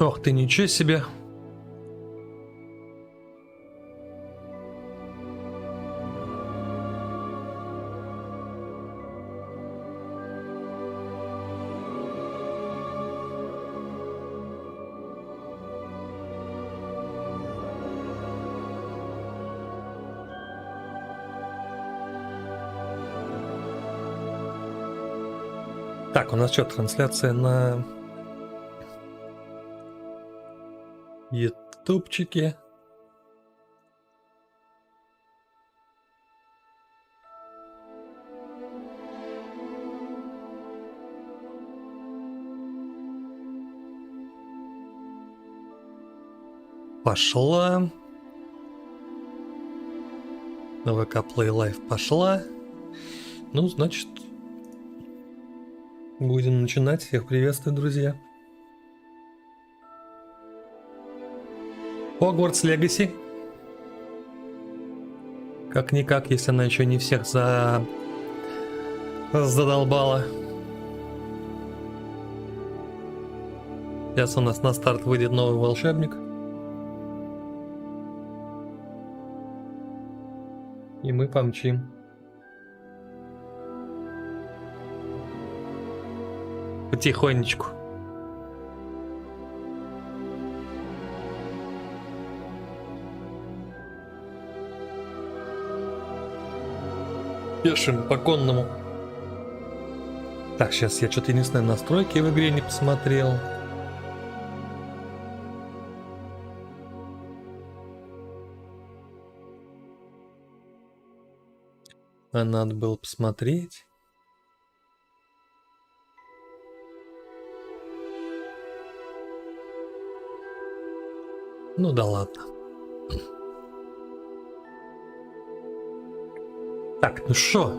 Ох ты, ничего себе. Так, у нас что, трансляция на ютубчике? Пошла. На ВК Play Live пошла. Ну, значит, будем начинать. Всех приветствую, друзья. Hogwarts Legacy. Как-никак, если она еще не всех задолбала. Сейчас у нас на старт выйдет новый волшебник. И мы помчим. Потихонечку. Пешим по конному. Так, сейчас я что-то единственное настройки в игре не посмотрел. А надо было посмотреть. Ну да ладно. Так, ну шо?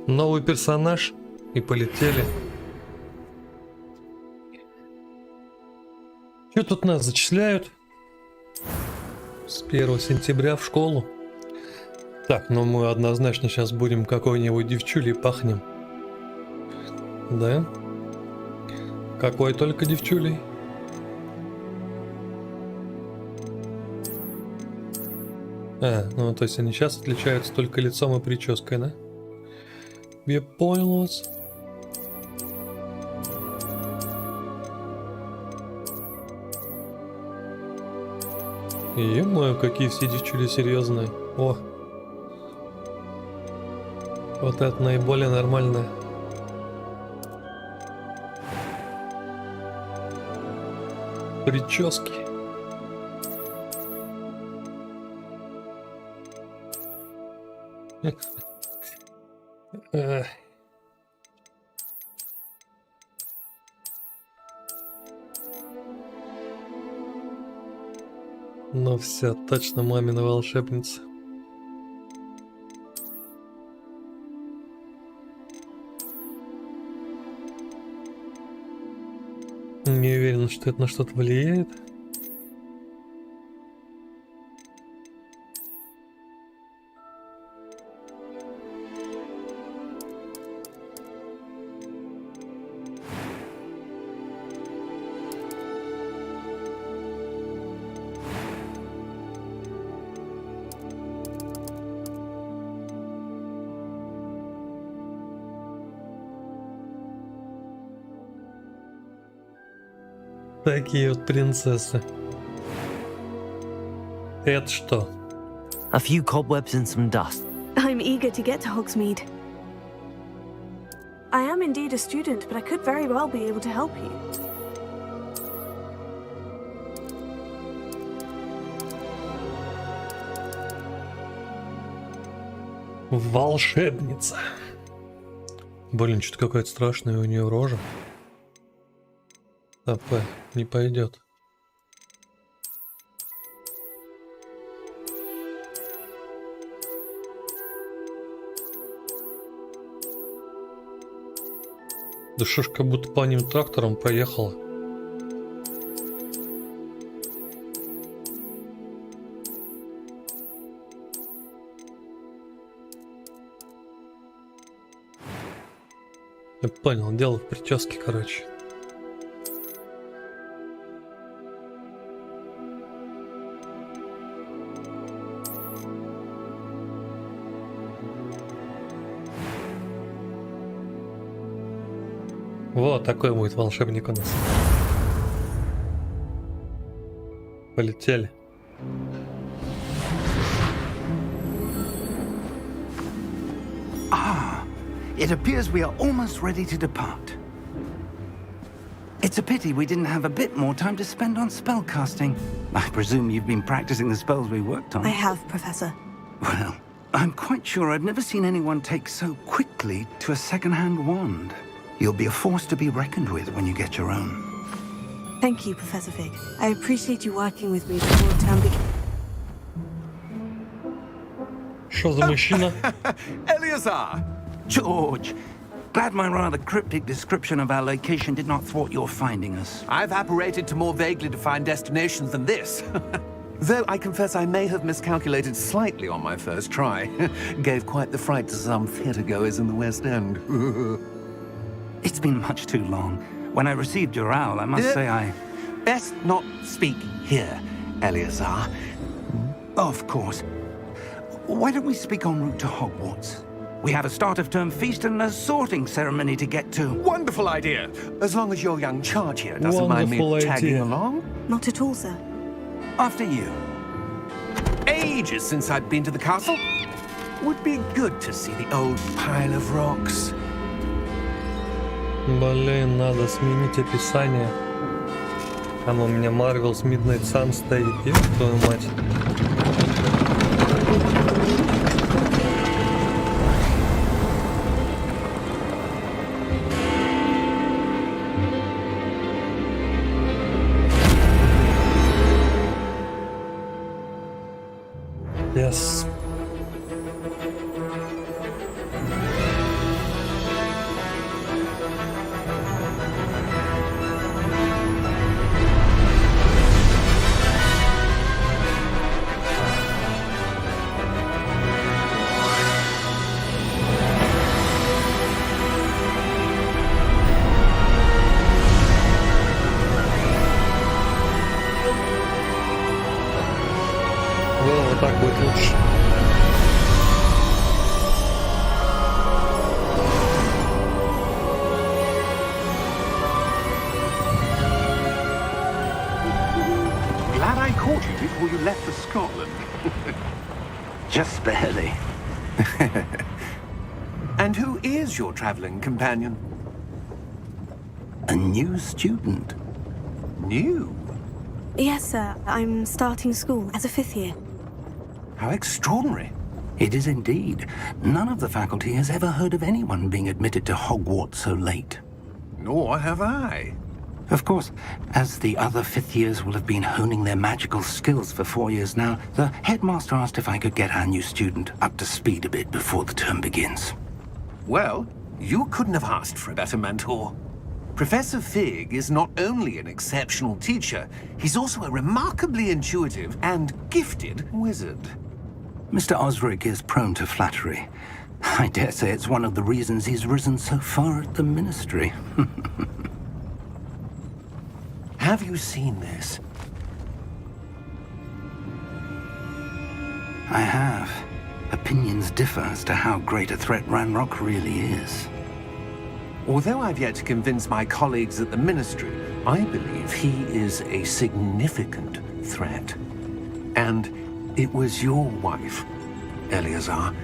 Новый персонаж и полетели. Что тут нас зачисляют? С 1 сентября в школу. Так, ну мы однозначно сейчас будем какой-нибудь девчулей пахнем. Да? Какой только девчулей? А, ну то есть они сейчас отличаются только лицом и прической, да? Я понял вас. Е-мое, какие все девчули серьезные. О! Вот это наиболее нормальное. Прически. Ну все, точно мамина волшебница. Не уверен, что это на что-то влияет. Такие вот принцессы. Это что? A few cobwebs and some dust. I'm eager to get to Hogsmeade. I am indeed a student, but I could very well be able to help you. Волшебница. Блин, что-то какая-то страшная у нее рожа. АП не пойдет. Да что ж, как будто по ним трактором проехала. Я понял, дело в прическе, короче. Вот такой будет волшебник у нас. Полетели. It appears we are almost ready to depart. It's a pity we didn't have a bit more time to spend on spellcasting. I presume you've been practicing the spells we worked on. I have, Professor. Well, I'm quite sure I've never seen anyone take so quickly to a second-hand wand. You'll be a force to be reckoned with when you get your own. Thank you, Professor Fig. I appreciate you working with me before term begins. Что за мужчина? Eleazar! George, glad my rather cryptic description of our location did not thwart your finding us. I've apparated to more vaguely defined destinations than this. Though I confess I may have miscalculated slightly on my first try. Gave quite the fright to some theatre-goers in the West End. It's been much too long. When I received your owl, I must say I... Best not speak here, Eleazar. Of course. Why don't we speak en route to Hogwarts? We have a start-of-term feast and a sorting ceremony to get to. Wonderful idea. As long as your young charge here doesn't mind me Wonderful tagging idea. along. Not at all, sir. After you. Ages since I'd been to the castle. Would be good to see the old pile of rocks. Блин, надо сменить описание. Там у меня Marvel's Midnight Sun стоит. Ёб твою мать. Yes. Вот так будет лучше. Glad I caught you before you left for Scotland. Just barely. And who is your traveling companion? A new student. New? Yes, sir. I'm starting school as a 5th year. How extraordinary. It is indeed. None of the faculty has ever heard of anyone being admitted to Hogwarts so late. Nor have I. Of course, as the other 5th years will have been honing their magical skills for 4 years now, the headmaster asked if I could get our new student up to speed a bit before the term begins. Well, you couldn't have asked for a better mentor. Professor Fig is not only an exceptional teacher, he's also a remarkably intuitive and gifted wizard. Mr. Osric is prone to flattery. I dare say it's one of the reasons he's risen so far at the ministry. Have you seen this? I have. Opinions differ as to how great a threat Ranrock really is. Although I've yet to convince my colleagues at the Ministry, I believe he is a significant threat. And it was your wife, Eleazar,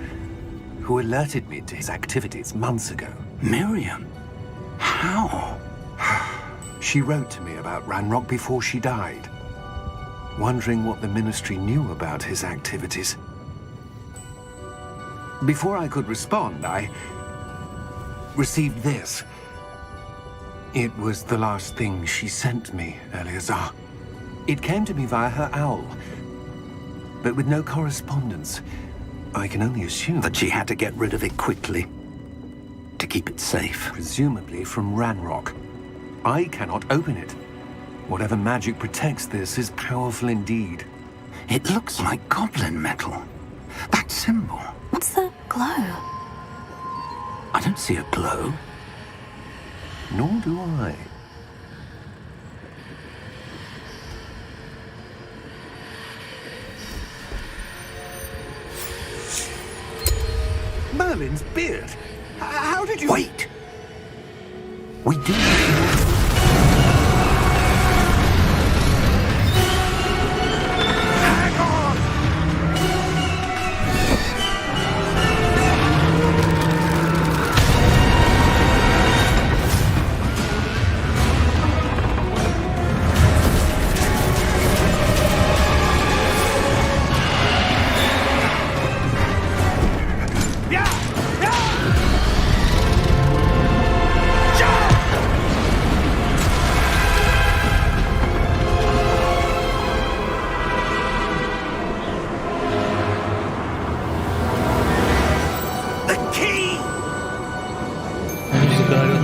who alerted me to his activities months ago. Miriam? How? She wrote to me about Ranrock before she died, wondering what the Ministry knew about his activities. Before I could respond, I received this. It was the last thing she sent me, Eleazar. It came to me via her owl, but with no correspondence. I can only assume That she had to get rid of it quickly. To keep it safe. presumably from Ranrock. I cannot open it. Whatever magic protects this is powerful indeed. It looks like goblin metal. That symbol. What's the glow? I don't see a glow. Nor do I. Merlin's beard. How did you... Wait! We do need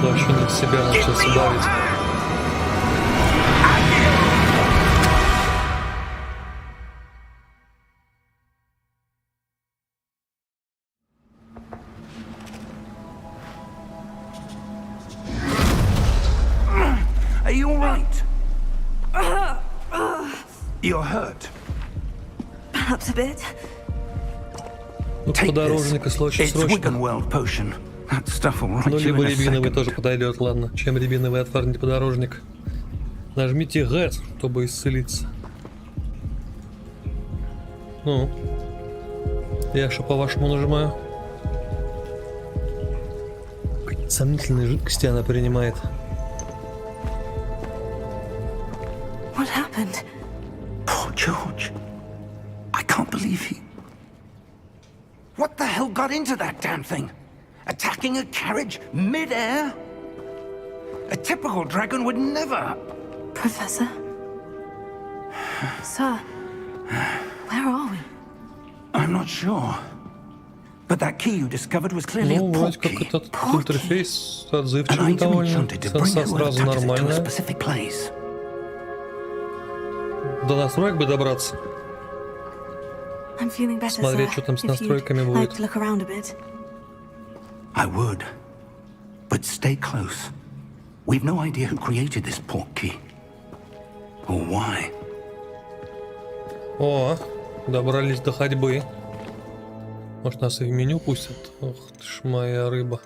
вообще не себя начался давить. Are you all right? You're hurt. Perhaps a bit. Тут подорожник, если очень срочно. Ну, либо рябиновый тоже подойдет, ладно. Чем рябиновый отварный подорожник? Нажмите Г, чтобы исцелиться. Ну. Я что, по-вашему, нажимаю? Какие сомнительные жидкости она принимает. What happened? Poor George. I can't believe he... What the hell got into that damn thing? Attacking a carriage mid-air? A typical dragon would never... Professor? Sir, where are we? I'm not sure. But that key you discovered was clearly a Ну, вроде как portkey. этот интерфейс отзывчивый довольно. Сенса сразу нормальная. До настроек бы добраться. I'm feeling better, Смотреть, sir. что там с If настройками you'd будет. like to look around a bit. I would. But stay close. We've no idea who created this portkey. Or why. О, добрались до ходьбы. Может, нас и в меню пустят? Ох ты ж моя рыба.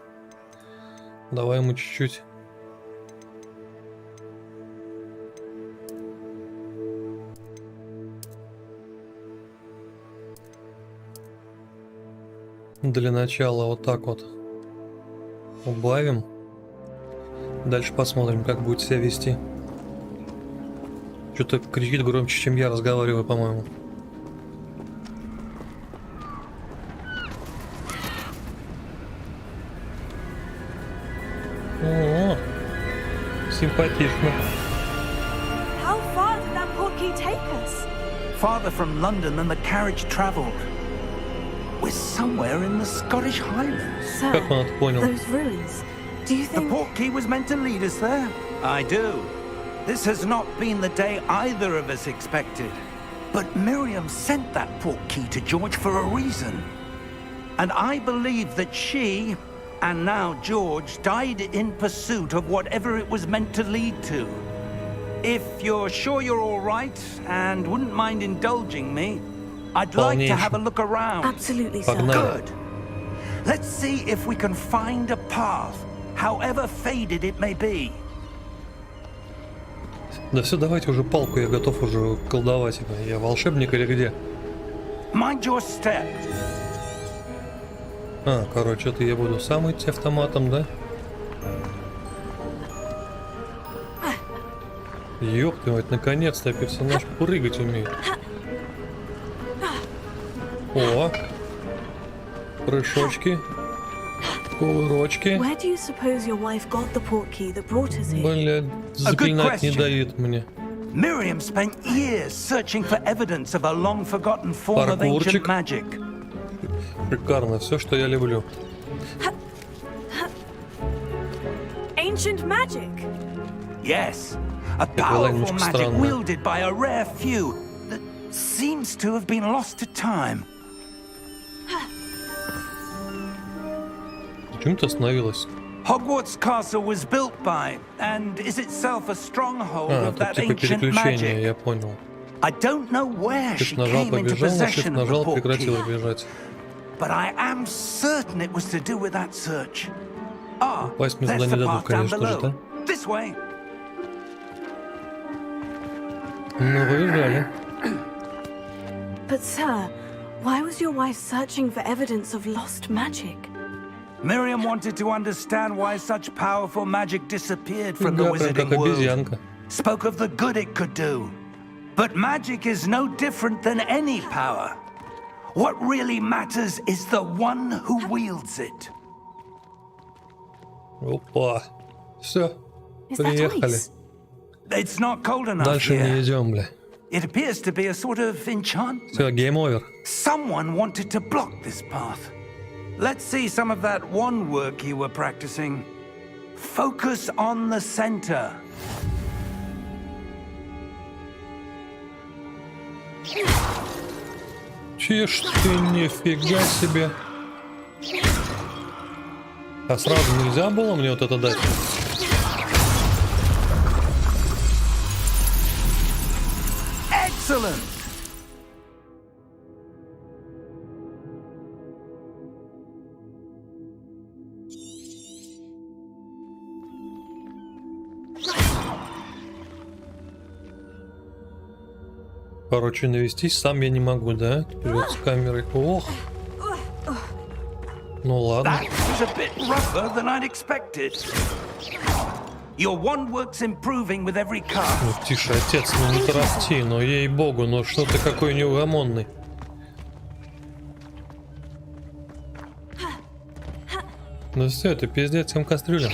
Давай ему чуть-чуть. Для начала вот так вот убавим. Дальше посмотрим, как будет себя вести. Что-то кричит громче, чем я разговариваю, по-моему. О, симпатично. How far did that portkey take us? Farther from London than the carriage travelled. We're somewhere in the Scottish Highlands. Sir, Как он это понял? those ruins. Do you The think... portkey was meant to lead us there? I do. This has not been the day either of us expected. But Miriam sent that portkey to George for a reason. And I believe that she, and now George, died in pursuit of whatever it was meant to lead to. If you're sure you're all right and wouldn't mind indulging me, I'd like to have a look around. Absolutely, sir. Погнали. Good. Let's see if we can find a path, however faded it may be. Да все, давайте уже палку, я готов уже колдовать. Я волшебник или где? Mind your step. А, короче, это я буду сам идти автоматом, да? Ёб ты мать, наконец-то персонаж прыгать умеет. О! Прыжочки. Кувырочки. Where do you suppose your wife got the portkey that brought us here? Блядь, заклинать не question. дают мне. Miriam spent years searching for evidence of a long-forgotten form of ancient Паркурчик. magic. Шикарно, все, что я люблю. Ancient magic? Yes, a была powerful немножко magic странная. wielded by a rare few that seems to have been lost to time. Почему ты остановилась? Hogwarts Castle was built by, and is itself a stronghold А, of тут that типа ancient переключение, magic. я понял. I don't know where she Shift нажал, came into побежал, на shift possession of the нажал, прекратила portkey, бежать. but I am certain it was to do with that search. Ah, Попасть мне there's сюда не the дадут, path down конечно же, below. да? This way. Ну, выезжали. But, sir, why was your wife searching for evidence of lost magic? Miriam wanted to understand why such powerful magic disappeared from the Да, прям wizarding как world. обезьянка. Spoke of the good it could do. But magic is no different than any power. What really matters is the one who wields it. Опа. Все, Is that приехали. ice? It's not cold enough Дальше не here. идем, бля. It appears to be a sort of enchantment. Все, гейм-овер. Someone wanted to block this path. Let's see some of that wand work you were practicing. Focus on the center. Чиж ты, нифига себе. А сразу нельзя было мне вот это дать? Excellent! Короче, навестись сам я не могу, да? Вперед с камерой. Ох. Ну ладно. That was a bit rougher than I'd expected. Your wand work's improving with every Ну cast. тише, отец, ну не тарахти, ну ей-богу, ну что ты какой неугомонный. Ну все, это пиздец всем кастрюлям.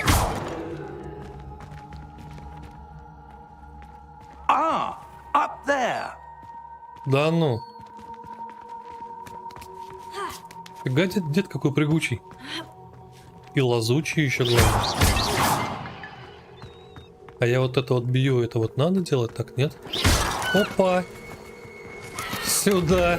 Ah, up there. Да ну. Фига, дед какой прыгучий. И лазучий еще главное. А я вот это вот бью, это вот надо делать, так нет? Опа! Сюда!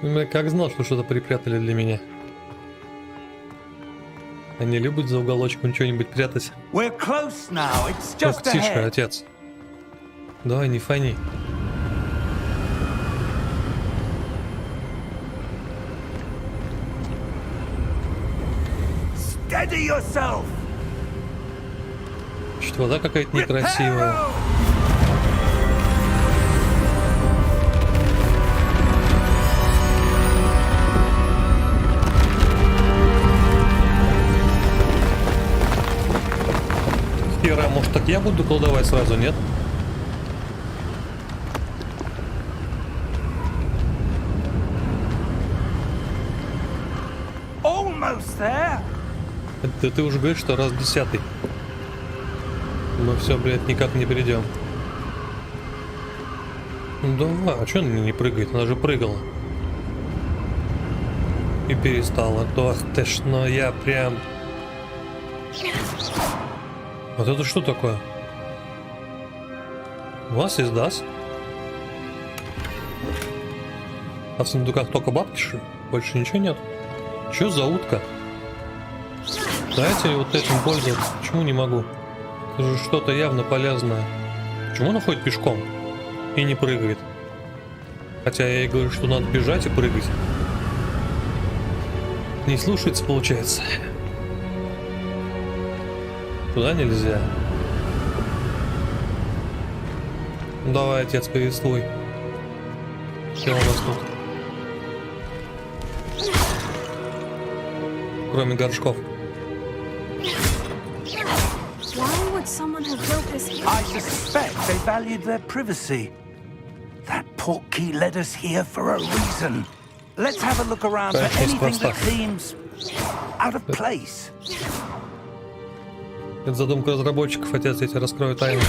Я как знал, что что-то припрятали для меня. Они любят за уголочком что-нибудь прятать. We're close now. It's Ох, just тише, ahead. отец. Давай, не фони. Steady yourself. Что, вода какая-то некрасивая. Reparo! Хера, может так я буду колдовать сразу, нет? Almost there. Это ты уже говоришь, что раз 10-й. Мы все, блядь, никак не придем. Ну давай, а что она не прыгает? Она же прыгала. И перестала. Ох ты ж, ну я прям... Вот это что такое? Was is das? А в сундуках только бабки, что ли? Больше ничего нет? Что за утка? Знаете, вот этим пользоваться? Почему не могу? Это же что-то явно полезное. Почему она ходит пешком и не прыгает? Хотя я ей говорю, что надо бежать и прыгать. Не слушается, получается. Туда нельзя. Ну, давай, отец, повествуй. Что у нас тут? Кроме горшков. Why would someone have built this here? I suspect they valued their privacy. That portkey led us here for a reason. Let's have a look around for Конечно, anything that просто. seems out of place. Это задумка разработчиков, отец, я тебе раскрою тайну.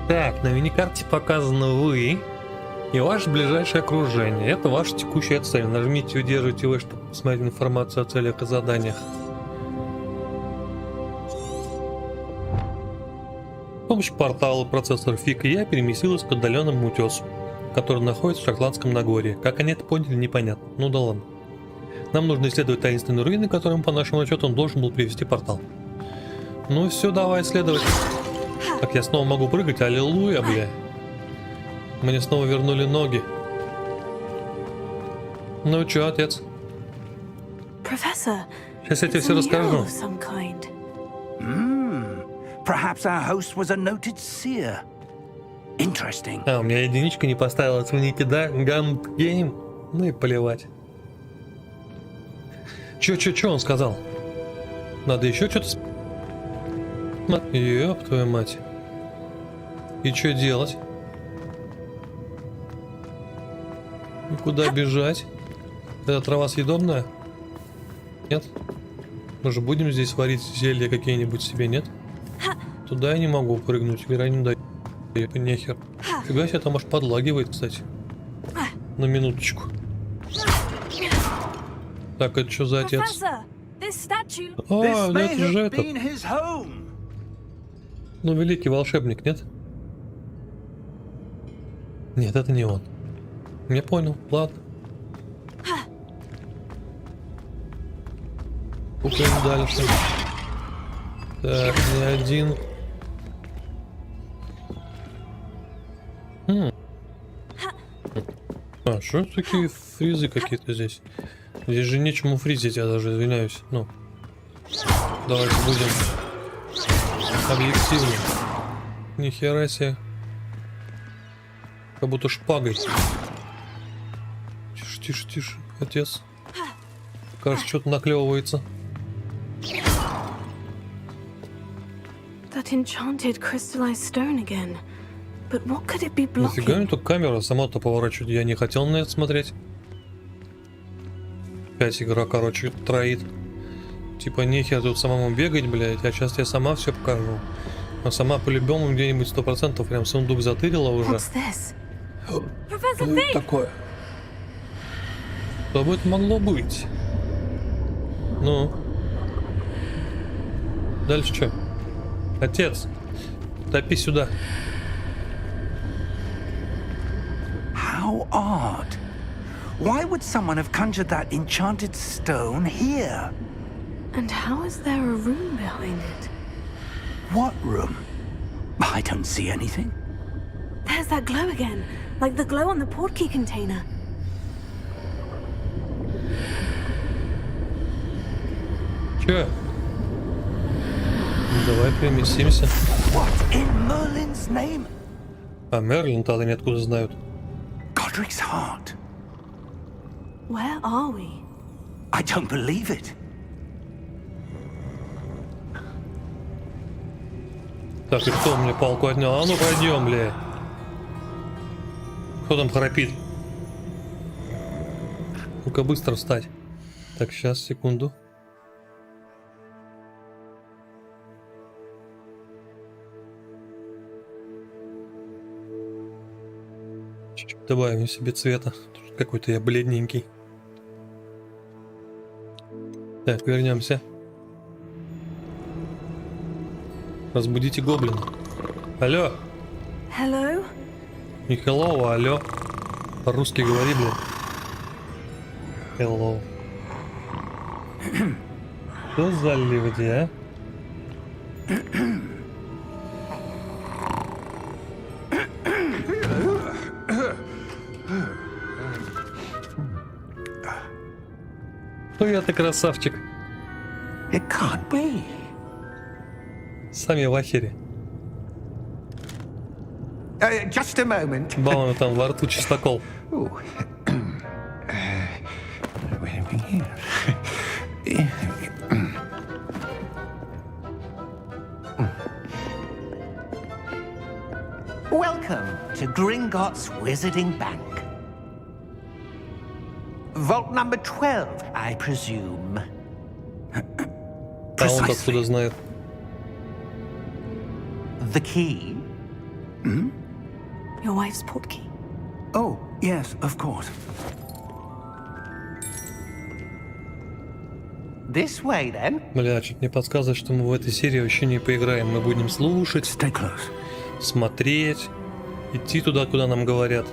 Так, на миникарте показаны вы и ваше ближайшее окружение. Это ваша текущая цель. Нажмите и удерживайте вы, чтобы посмотреть информацию о целях и заданиях. С помощью портала процессор Фиг и я переместилась к отдаленному утесу, который находится в Шотландском Нагорье. Как они это поняли, непонятно. Ну да ладно. Нам нужно исследовать таинственные руины, которым, по нашему отчету, он должен был привести портал. Ну все, давай исследовать. Так, я снова могу прыгать, аллилуйя, бля. Мне снова вернули ноги. Ну чё, отец? Professor, Сейчас я тебе it's все a mural расскажу. of some kind. Perhaps our host was a noted seer. Interesting. А, у меня единичка не поставила, извините, да? Гейм. Ну и плевать. Чё он сказал? Надо еще что-то... Ёб твою мать. И что делать? И куда бежать? Эта трава съедобная? Нет? Мы же будем здесь варить зелья какие-нибудь себе, нет? Туда я не могу прыгнуть, игра не дает. Нехер. Фига себе, там аж подлагивает, кстати. На минуточку. Так, это что за отец? Professor, this statue. А, да это же этот. Ну, великий волшебник, нет? Нет, это не он. Я понял, ладно. Пукаем дальше. Так, не один. А, что такие фризы какие-то здесь? Здесь же нечему фризить, я даже извиняюсь. Ну, давайте будем объективны. Нихера себе. Как будто шпагой. Тише, тише, тише, отец. Кажется, что-то наклевывается. That enchanted crystallized stone again. But what could it be Нифига blocking? мне тут камера сама-то поворачивает. Я не хотел на это смотреть. Опять игра, короче, троит. Типа нехер тут самому бегать, блядь. А сейчас я сама все покажу. А сама по-любому где-нибудь 100% прям сундук затырила уже. What's this? Professor Что это такое? Что бы это могло быть? Ну? Дальше что? Отец, топи сюда. How odd. Why would someone have conjured that enchanted stone here? And how is there a room behind it? What room? I don't see anything. There's that glow again, like the glow on the portkey container. Че? Давай переместимся. What in Merlin's name? А Мерлин-то они откуда знают? Godric's heart. Where are we? I don't believe it. Так, и кто мне палку отнял? А ну пойдем, бля. Кто там храпит? Ну-ка быстро встать. Так, сейчас, секунду. Чуть-чуть добавим себе цвета. Какой-то я бледненький. Так, вернемся. Разбудите гоблина. Алло. Hello? Не hello, а алло. По-русски говори, блин. Hello. Что за люди, а? Ну я-то красавчик. It can't be. Сами в ахере. Just a moment. Бауна там во рту чистокол. Ooh. Wait a minute. Welcome to Gringotts Wizarding Bank. Vault number 12, I presume. А он откуда знает? The key? Your wife's portkey. Oh, yes, of course. This way, then. Бля, что-то мне подсказывает, что мы в этой серии вообще не поиграем. Мы будем слушать, Stay close. смотреть, идти туда, куда нам говорят.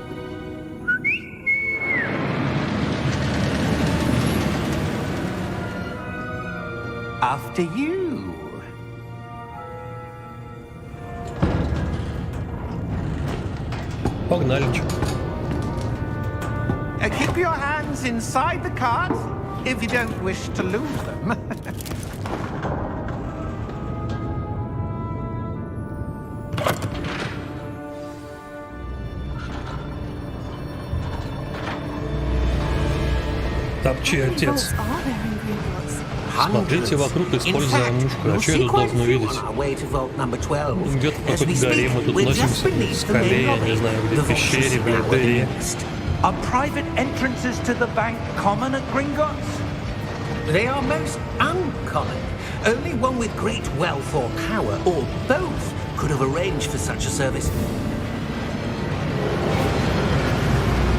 After you. Погнали, чё. Keep your hands inside the cart if you don't wish to lose them. Топчи, отец. Vaults are there in Hogwarts? Смотрите вокруг, используя мушку. А что я тут должен увидеть? Где-то в какой-то горе мы тут носимся. В скале, я не знаю, где в пещере, блядь, дыре. Are private entrances to the bank common at Gringotts? They are most uncommon. Only one with great wealth or power, or both, could have arranged for such a service.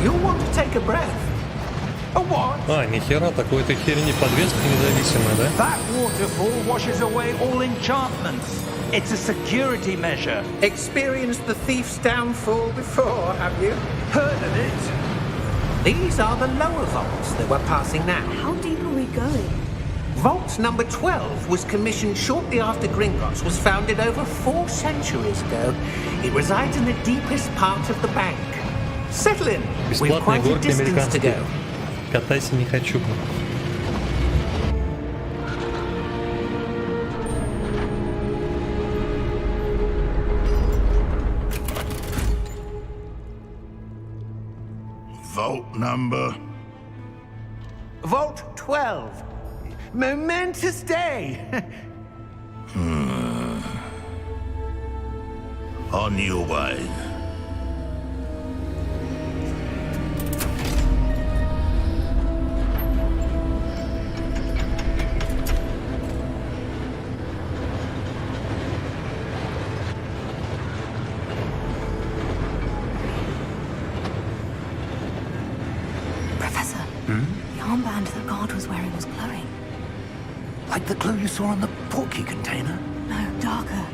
You'll want to take a breath. A what? А, нихера, такой-то херни подвеска независимая, да? That waterfall washes away all enchantments. It's a security measure. Experienced the thief's downfall before, have you? Heard of it? These are the lower vaults that we're passing now. How deep are we going? Vault number 12 was commissioned shortly after Gringotts was founded over 4 centuries ago. It resides in the deepest part of the bank. Settle in. We've Бесплатные quite a горки distance to американские. go. Катайся не хочу. Vault number. Vault 12. Momentous day. On your way. Professor, the armband the guard was wearing was glowing. Like the glow you saw on the portkey container? No, darker.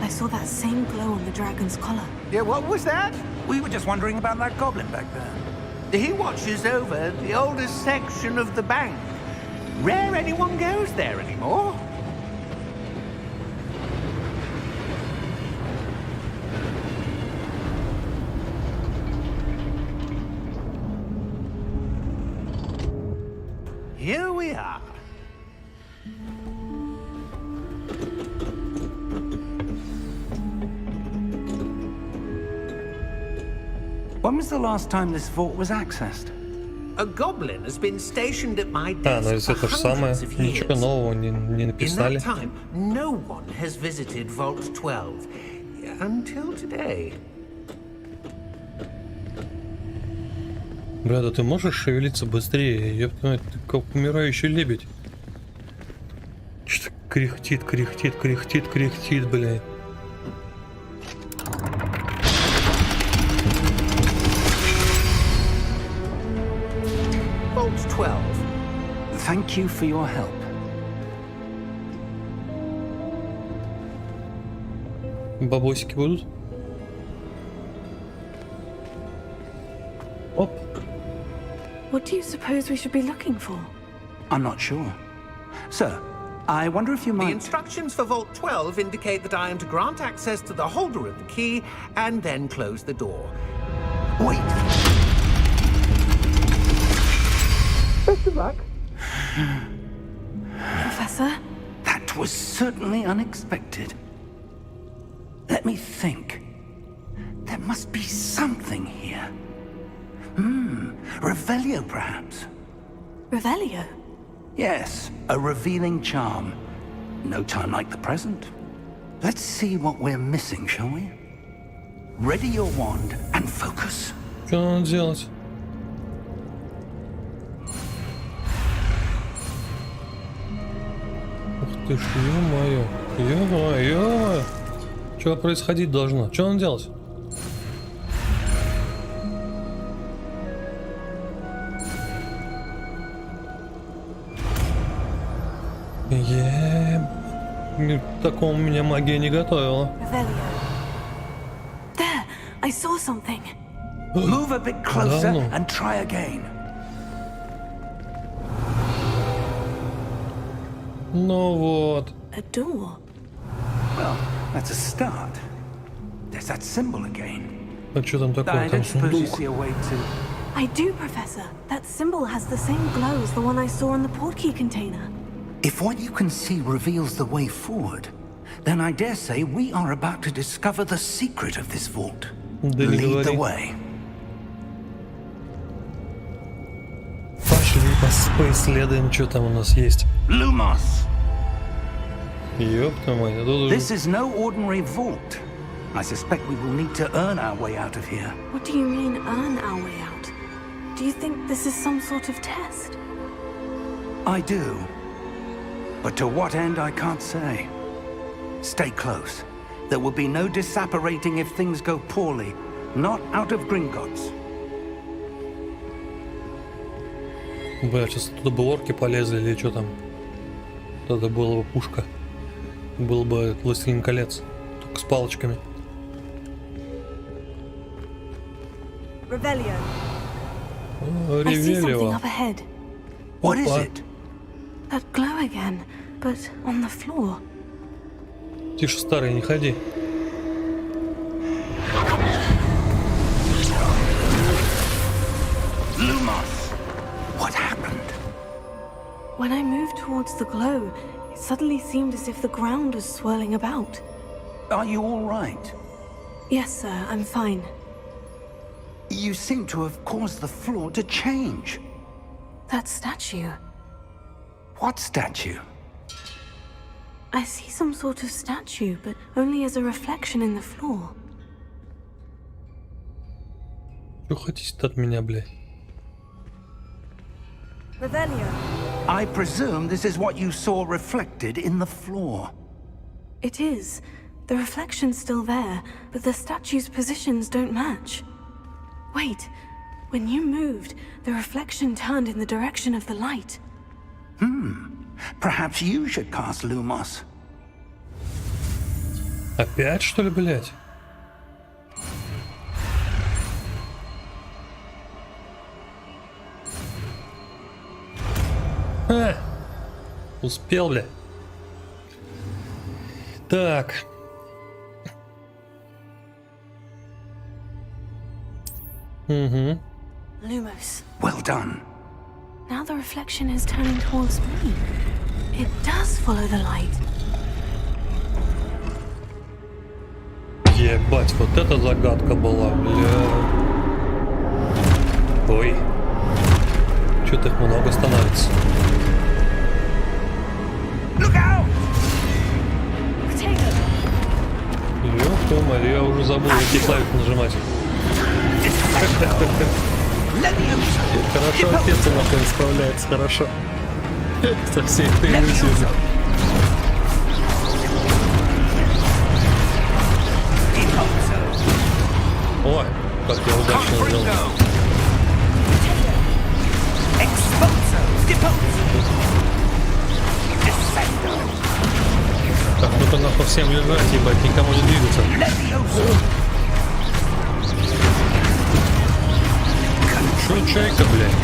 I saw that same glow on the dragon's collar. Yeah, what was that? We were just wondering about that goblin back there. He watches over the oldest section of the bank. Rare anyone goes there anymore. Here we are. When was the last time this vault was accessed? A goblin has been stationed at my А, ну desk если for это же самое, hundreds of ничего years. нового не In написали. that time, no one has visited Vault 12 until today. Бля, да ты можешь шевелиться быстрее? Я понимаю, ты как умирающий лебедь. Что-то кряхтит, блядь. Vault 12. Thank you for your help. Бабосики будут? Оп. What do you suppose we should be looking for? I'm not sure. Sir, I wonder if you The might... instructions for Vault 12 indicate that I am to grant access to the holder of the key and then close the door. Wait! Best of luck. Professor? That was certainly unexpected. Let me think. There must be something here. Revelio, perhaps? Revelio? Yes, a revealing charm. No time like the present. Let's see what we're missing, shall we? Ready your wand and focus. Что надо делать? Ух ты ж, ё-моё. Ё-моё. Что происходить должно? Что надо делать? Такому меня магия не готовила. Revelio. There! I saw something. Move a bit closer no. and try again. Ну вот. A door. Well, that's a start. There's that symbol again. А что там такое? I Там don't suppose you сундук. see a way to... I do, Professor. That symbol has the same glow as the one I saw on the portkey container. If what you can see reveals the way forward, then I dare say we are about to discover the secret of this vault. Да не Lead the говори. way. Пошли поисследуем, что там у нас есть. Lumos! Ёпта мать, тут This is no ordinary vault. I suspect we will need to earn our way out of here. What do you mean, earn our way out? Do you think this is some sort of test? I do. But to what end, I can't say. Stay close. There will be no disapparating if things go poorly. Not out of Gringotts. Бля, сейчас оттуда бы орки полезли или что там. Тогда была бы пушка. Был бы Властелин колец. Только с палочками. Revelio. I see something Ревелио. up ahead. What is Опа. it? That glow again, but on the floor. Тише, старый, не ходи. Lumos! What happened? When I moved towards the glow, it suddenly seemed as if the ground was swirling about. Are you all right? Yes, sir, I'm fine. You seem to have caused the floor to change. That statue. What statue? I see some sort of statue, but only as a reflection in the floor. Что хотите от меня, бля? Revelio. I presume this is what you saw reflected in the floor. It is. The reflection's still there, but the statue's positions don't match. Wait. When you moved, the reflection turned in the direction of the light. Perhaps you should cast Lumos. Опять, что ли, блядь? А! Успел, бля. Так. Угу. Lumos. Well done. Now the reflection is turning towards me. It does follow the light. Ебать, вот эта загадка была, бля. Ой. Что-то их много становится. Look out! Ёпта Мария, я уже забыл, какие клавиши нажимать. Хорошо, отец нахуй справляется, хорошо. Со всей этой иллюзией. О, как я удачно сделал. Так, ну-ка нахуй всем лежать, ебать, никому не двигаться. Шо чайка, блядь?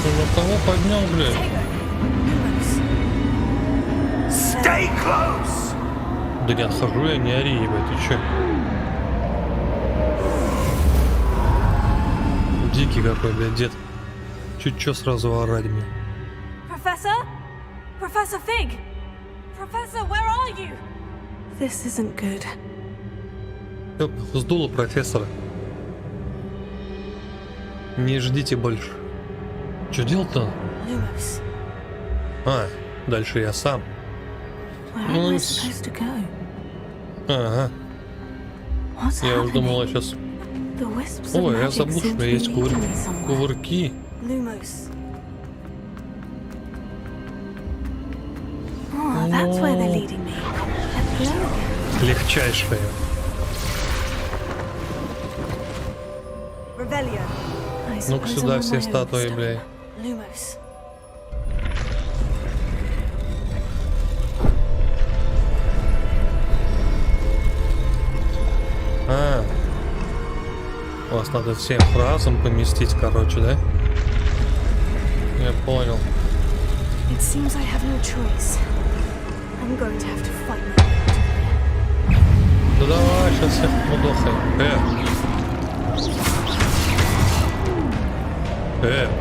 Ты на кого поднял, блядь? Stay close! Да не отхожу я, не ори, ебать, ты чё? Дикий какой, блядь, дед. Чуть чё сразу орать мне. Professor? Professor Fig? Professor, where are you? This isn't good. Ёп, сдуло профессора. Не ждите больше. Чё делать-то? Lumos. А, дальше я сам. Where am I supposed to go? Ага, What's я уже думал, я happening? сейчас... The wisps of Ой, я magic забыл, seem что to be есть leading me somewhere. кувырки. Lumos. Oh, that's where they're leading me. That glow again. Легчайшие. Revelio. I Ну-ка suppose сюда I'm on все my own статуи, this блядь. time. Lumos. А, вас надо всем разом поместить, короче, да? Я понял. It seems I have no choice. I'm going to have to fight my way out. Да давай, сейчас всех мудохаем.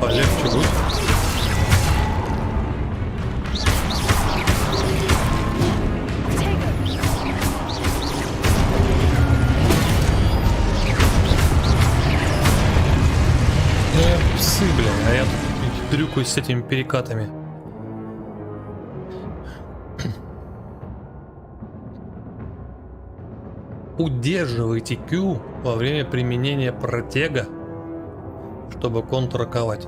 Полегче будет. Псы, блин, а я тут дрюкаюсь с этими перекатами. Удерживайте Q во время применения протега, чтобы контратаковать.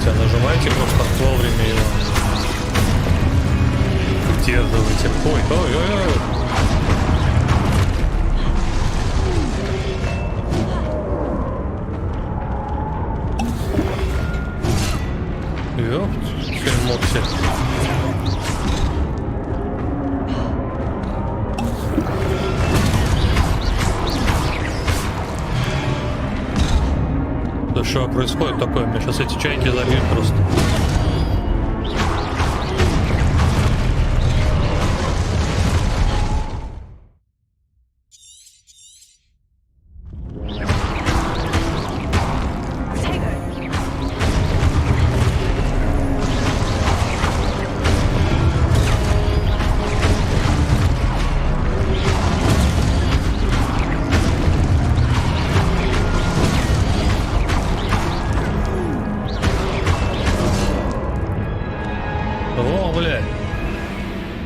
Нажимайте просто вовремя его. Удерживайте. Ой. Ёпт, фильмокси. Да что происходит такое? Меня сейчас эти чайки забьют просто.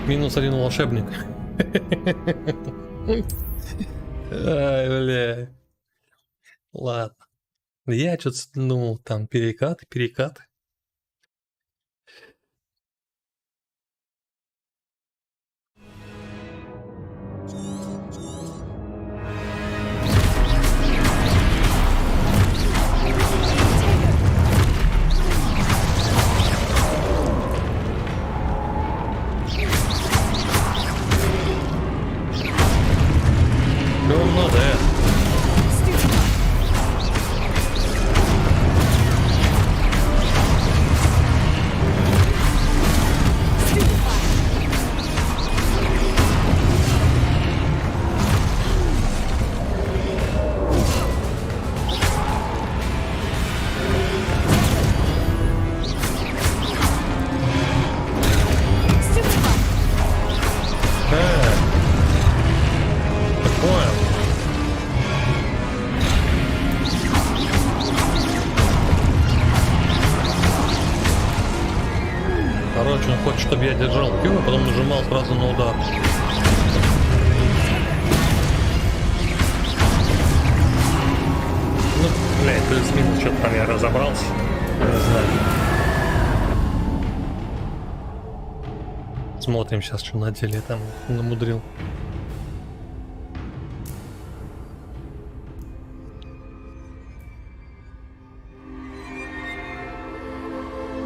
Минус один волшебник. Ай, бля. Ладно. Я что-то думал, там перекаты. Короче, он хочет, чтобы я держал Q, а потом нажимал сразу на удар. Ну, блядь, плюс-минус, что-то там я разобрался. Не знаю. Смотрим сейчас, что на деле там намудрил.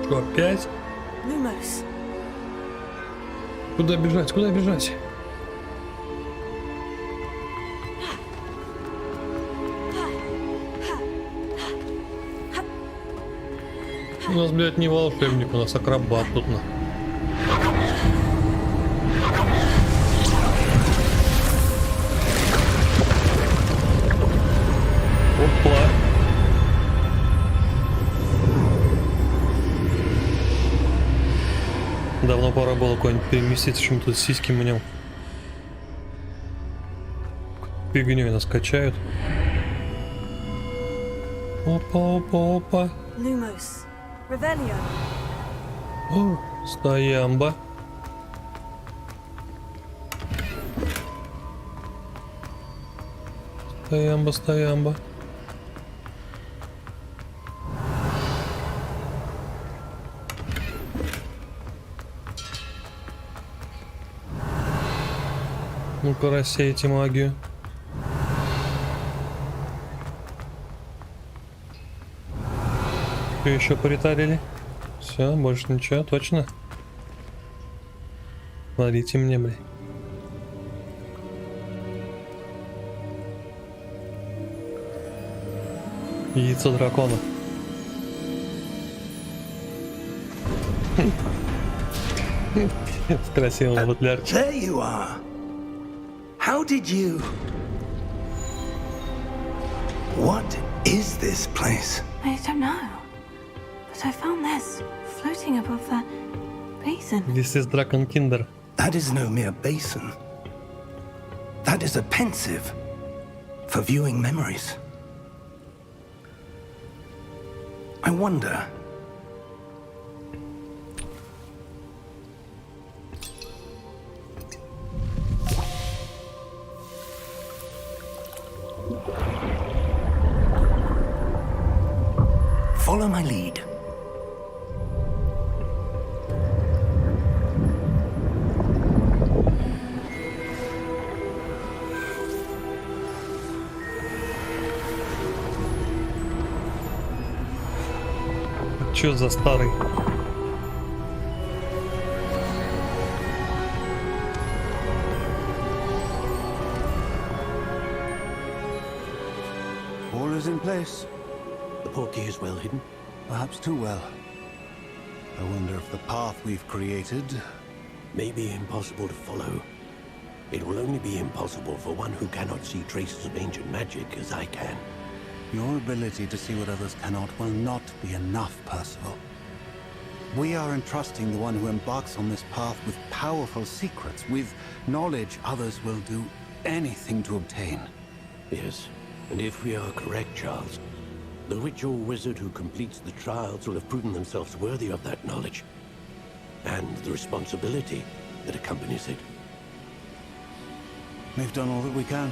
Что, опять? Lumos. Куда бежать? Куда бежать? У нас, блядь, не волшебник, у нас акробат тут на. Опа. Давно пора было куда-нибудь переместиться, чем тут сиськи мнем. Фигнёй нас качают. Опа. Lumos. Revelio. О, стоямба. Стоямба. Ну-ка, рассейте магию. Что еще поритарили? Все, больше ничего, точно. Смотрите мне, блин. Яйцо дракона. В красивом футлярчике. There you are. How did you... What is this place? I don't know. But I found this floating above that basin. This is Dragon Kinder. That is no mere basin. That is a pensive for viewing memories. I wonder... Follow my lead. Чё за старый? All is in place. The portkey is well hidden. Perhaps too well. I wonder if the path we've created... May be impossible to follow. It will only be impossible for one who cannot see traces of ancient magic as I can. Your ability to see what others cannot will not be enough, Percival. We are entrusting the one who embarks on this path with powerful secrets, with knowledge others will do anything to obtain. Yes, and if we are correct, Charles, the witch or wizard who completes the trials will have proven themselves worthy of that knowledge, and the responsibility that accompanies it. We've done all that we can.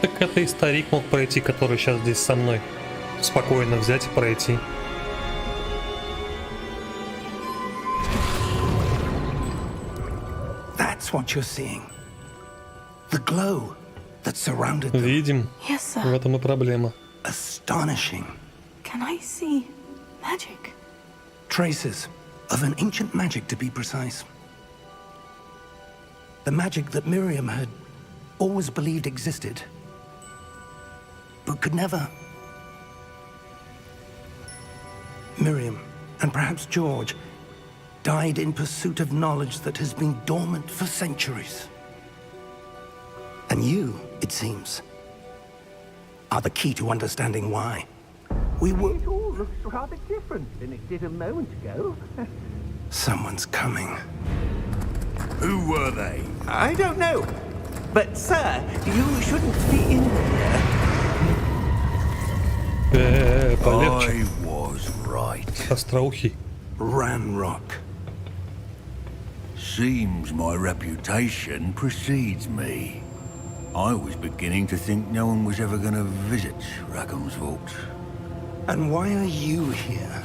Так это и старик мог пройти, который сейчас здесь со мной. Спокойно взять и пройти. That's what you're seeing. The glow that surrounded them. Видим? Yes, В sir. этом и проблема. Astonishing. Can I see magic? Traces of an ancient magic, to be precise. The magic that Miriam had always believed existed, but could never. Miriam, and perhaps George, died in pursuit of knowledge that has been dormant for centuries. And you, it seems, are the key to understanding why. We were... It all looks rather different than it did a moment ago. Someone's coming. Who were they? I don't know. But, sir, you shouldn't be in here. Полегче. I was right. Остроухий. Ranrock. Seems my reputation precedes me. I was beginning to think no one was ever going to visit Rackham's vault. And why are you here?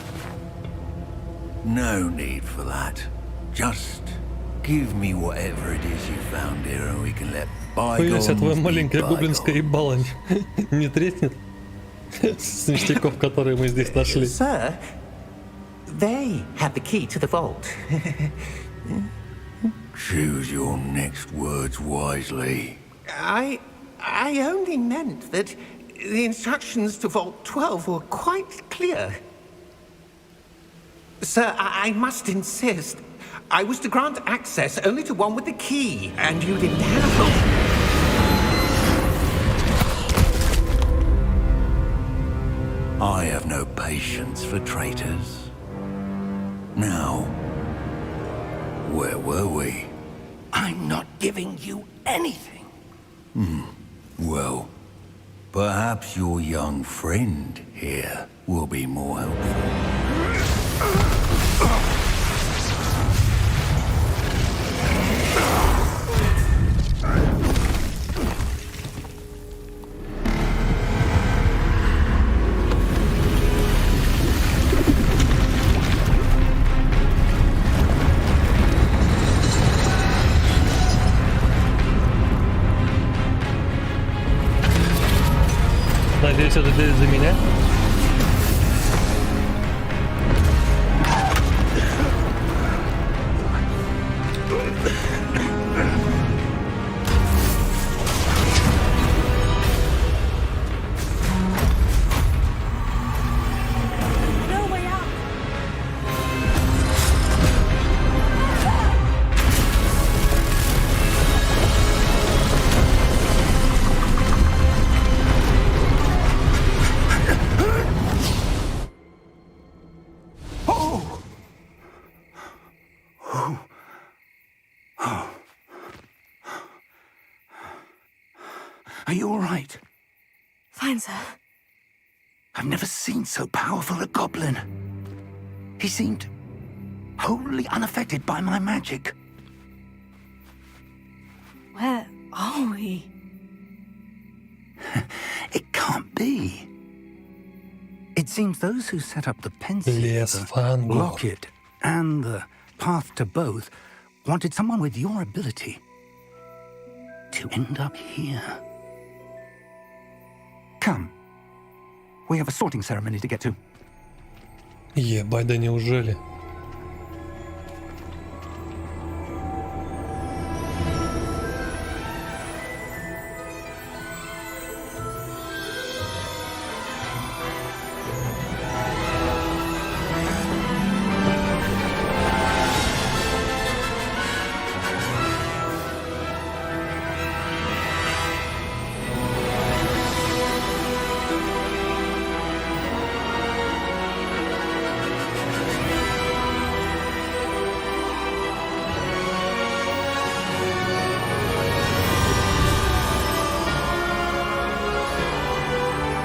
No need for that. Just give me whatever it is you found here and we can let bygones Боюсь, твоя be маленькая гоблинская bygones. ебала не треснет с ништяков, которые мы здесь нашли. Sir, they had the key to the vault. Choose your next words wisely. I only meant that the instructions to Vault 12 were quite clear. Sir, I must insist. I was to grant access only to one with the key, and you didn't have it. I have no patience for traitors. Now, where were we? I'm not giving you anything. Well, perhaps your young friend here will be more helpful. Надеюсь, это дверь за меня? Are you all right? Fine, sir. I've never seen so powerful a goblin. He seemed wholly unaffected by my magic. Where are we? It can't be. It seems those who set up the pensive, Лес the Фангор. locket, and the path to both wanted someone with your ability to end up here. Come. We have a sorting ceremony to get to. Ебать, да неужели?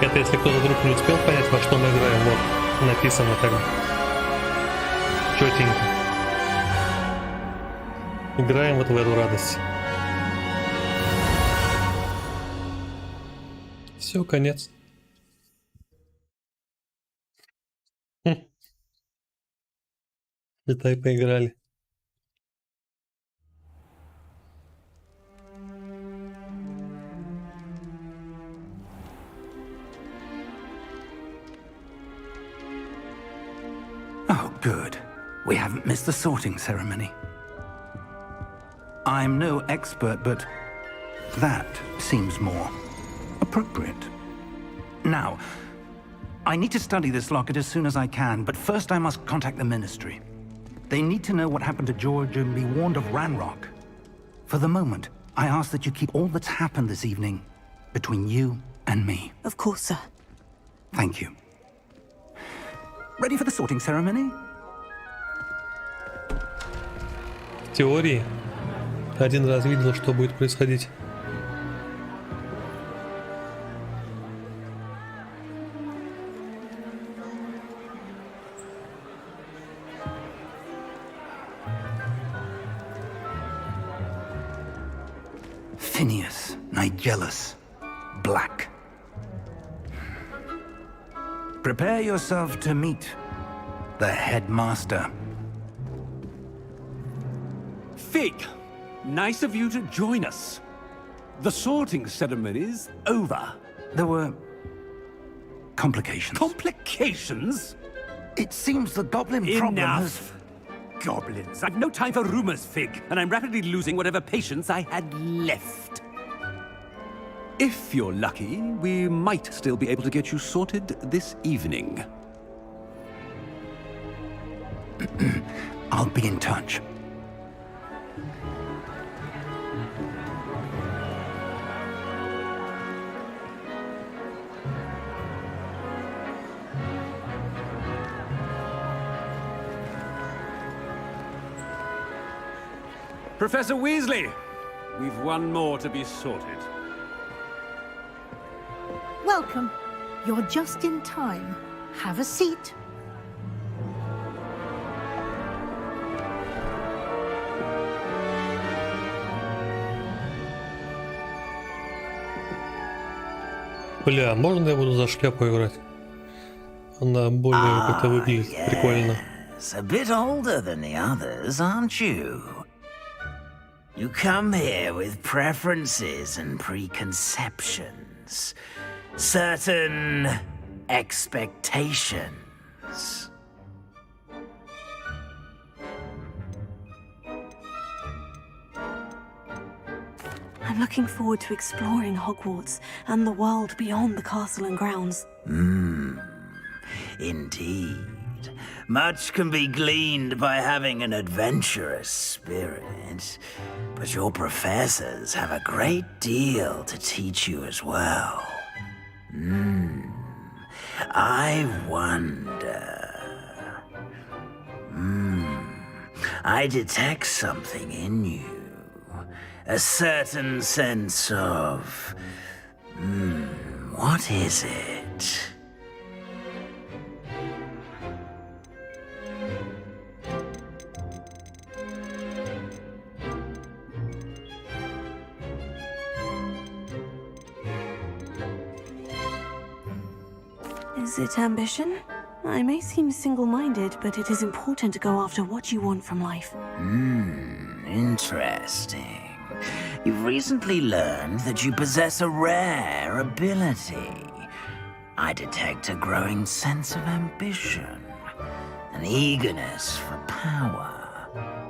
Это если кто-то вдруг не успел понять, во что мы играем, вот написано так четенько. Играем вот в эту радость. Все, конец. Летай, поиграли. Oh, good. We haven't missed the sorting ceremony. I'm no expert, but that seems more appropriate. Now, I need to study this locket as soon as I can, but first I must contact the Ministry. They need to know what happened to George and be warned of Ranrock. For the moment, I ask that you keep all that's happened this evening between you and me. Of course, sir. Thank you. Ready for the sorting ceremony? В теории один раз видел, что будет происходить. Phineas, Nigellus, Black. Prepare yourself to meet the headmaster. Fig, nice of you to join us. The sorting ceremony's over. There were complications. Complications? It seems the goblin problem has... Enough! Goblins. I've no time for rumors, Fig, and I'm rapidly losing whatever patience I had left. If you're lucky, we might still be able to get you sorted this evening. I'll be in touch. Professor Weasley, we've one more to be sorted. Welcome. You're just in time. Have a seat. Бля, можно я буду за шляпу играть? Она более как-то выглядит прикольно. A bit older than the others, aren't you? You come here with preferences and preconceptions. Certain expectations. I'm looking forward to exploring Hogwarts and the world beyond the castle and grounds. Indeed. Much can be gleaned by having an adventurous spirit, but your professors have a great deal to teach you as well. I wonder... I detect something in you. A certain sense of What is it? Is it ambition? I may seem single-minded, but it is important to go after what you want from life. Interesting. You've recently learned that you possess a rare ability. I detect a growing sense of ambition, an eagerness for power.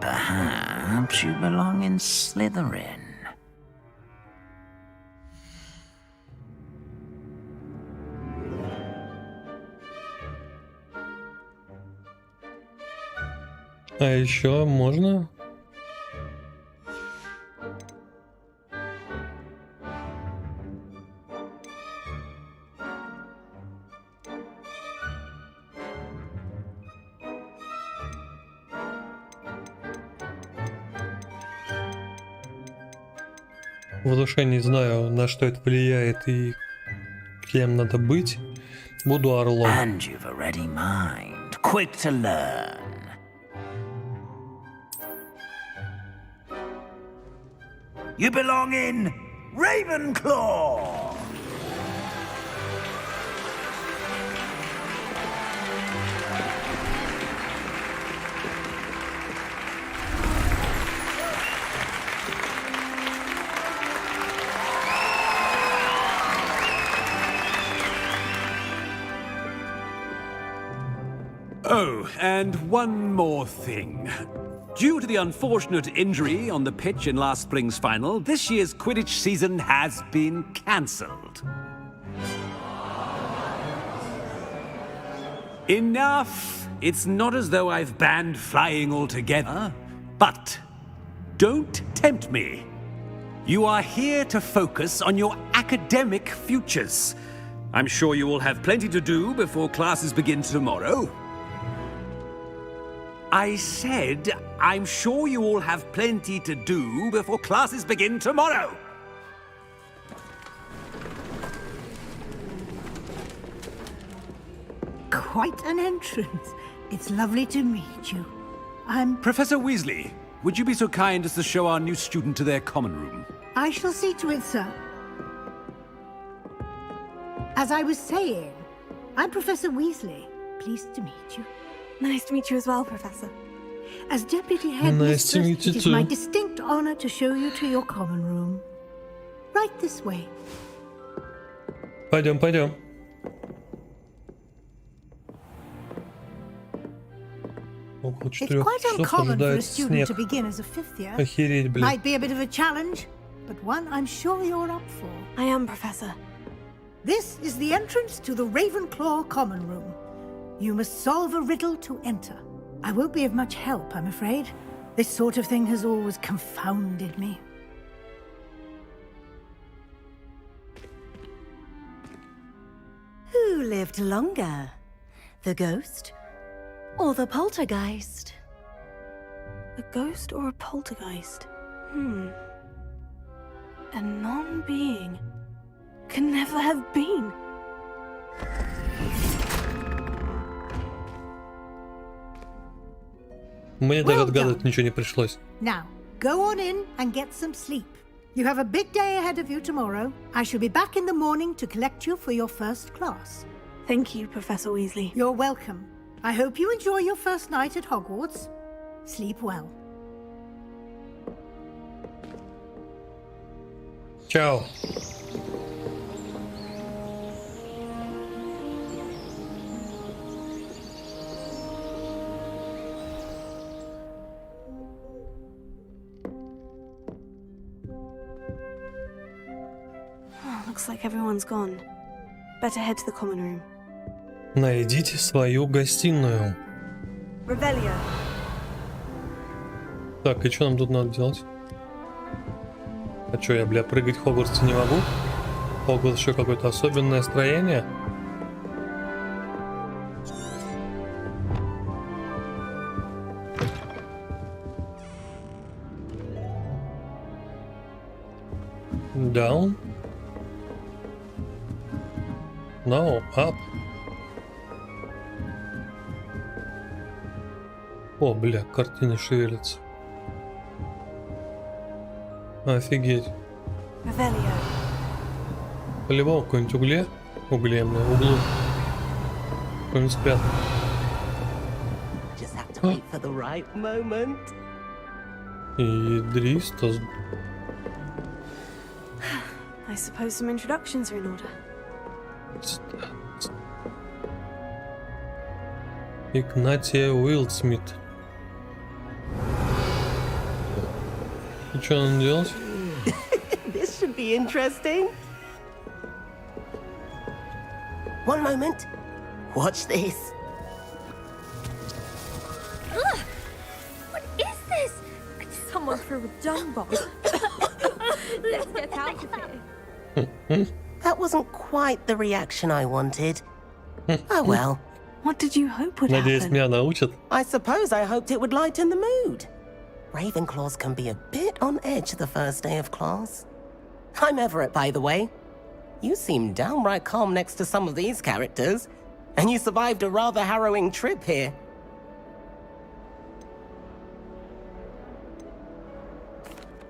Perhaps you belong in Slytherin. А еще можно? В душе не знаю, на что это влияет и кем надо быть. Буду орлом. And you've a ready mind, quick to learn. You belong in Ravenclaw! Oh, and one more thing. Due to the unfortunate injury on the pitch in last spring's final, this year's Quidditch season has been cancelled. Enough! It's not as though I've banned flying altogether, but don't tempt me. You are here to focus on your academic futures. I'm sure you will have plenty to do before classes begin tomorrow. I said, I'm sure you all have plenty to do before classes begin tomorrow. Quite an entrance. It's lovely to meet you. I'm... Professor Weasley, would you be so kind as to show our new student to their common room? I shall see to it, sir. As I was saying, I'm Professor Weasley. Pleased to meet you. Nice to meet you as well, Professor. As Deputy Headmistress, it is my distinct honor to show you to your common room. Right this way. Пойдем, пойдем. Около 4 часов ожидается снег. Охереть, блин. Might be a bit of a challenge, but one I'm sure you're up for. I am, Professor. This is the entrance to the Ravenclaw common room. You must solve a riddle to enter. I won't be of much help, I'm afraid. This sort of thing has always confounded me. Who lived longer? The ghost or the poltergeist? A ghost or a poltergeist? A non-being can never have been. Мне даже отгадывать ничего не пришлось. Now, go on in and get some sleep. You have a big day ahead of you tomorrow. I shall be back in the morning to collect you for your first class. Thank you, Professor Weasley. You're welcome. I hope you enjoy your first night at Hogwarts. Sleep well. Ciao. Looks like everyone's gone. Better head to the common room. Найдите свою гостиную. Revelio. Так, и что нам тут надо делать? А что, я, бля, прыгать в Хогвартсе не могу? Хогвартс еще какое-то особенное строение? Down. No, up. О, бля, картины шевелятся. Офигеть. По-любому какой-нибудь углем, на углу. Какой-нибудь спрятан. И Дриста. I suppose some introductions are in order. Игнатия Уилдсмит. И что надо делать? This should be interesting. One moment. Watch this. What is this? Someone threw a dung bomb. Let's get out of here. That wasn't quite the reaction I wanted. Oh well. What did you hope would Надеюсь, happen? меня научат. I suppose I hoped it would lighten the mood. Ravenclaws can be a bit on edge the first day of class. I'm Everett, by the way. You seem downright calm next to some of these characters, and you survived a rather harrowing trip here.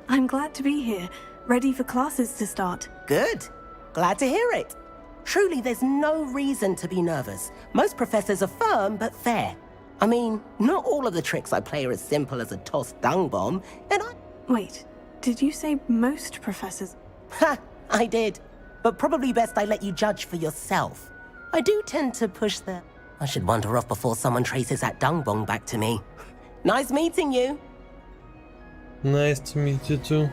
I'm glad to be here, ready for classes to start. Good. Glad to hear it. Truly, there's no reason to be nervous. Most professors are firm but fair. I mean, not all of the tricks I play are as simple as a tossed dung bomb, and Wait, did you say most professors? Ha! I did. But probably best I let you judge for yourself. I do tend to push the... I should wander off before someone traces that dung bomb back to me. Nice meeting you. Nice to meet you too.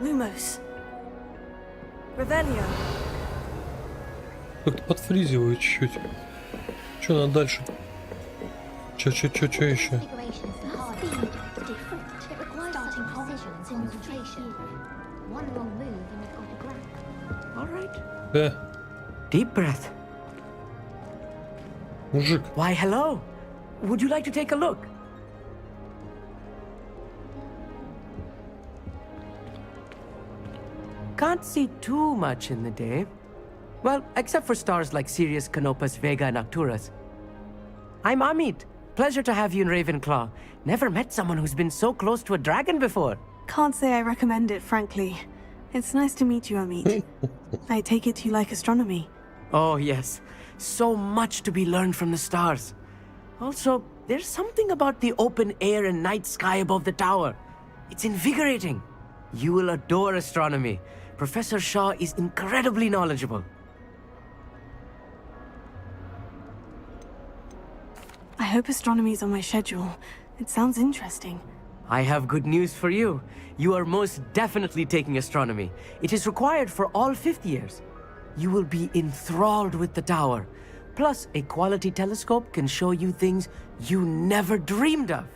Lumos. Revelio. Как-то подфризиваю чуть-чуть. Что надо дальше? Чё еще? Deep breath. Мужик. Why, hello. Would you like to take a look? Can't see too much in the day. Well, except for stars like Sirius, Canopus, Vega, and Arcturus. I'm Amit. Pleasure to have you in Ravenclaw. Never met someone who's been so close to a dragon before. Can't say I recommend it, frankly. It's nice to meet you, Amit. I take it you like astronomy. Oh, yes. So much to be learned from the stars. Also, there's something about the open air and night sky above the tower. It's invigorating. You will adore astronomy. Professor Shaw is incredibly knowledgeable. I hope astronomy's on my schedule. It sounds interesting. I have good news for you. You are most definitely taking astronomy. It is required for all 5th years. You will be enthralled with the tower. Plus, a quality telescope can show you things you never dreamed of.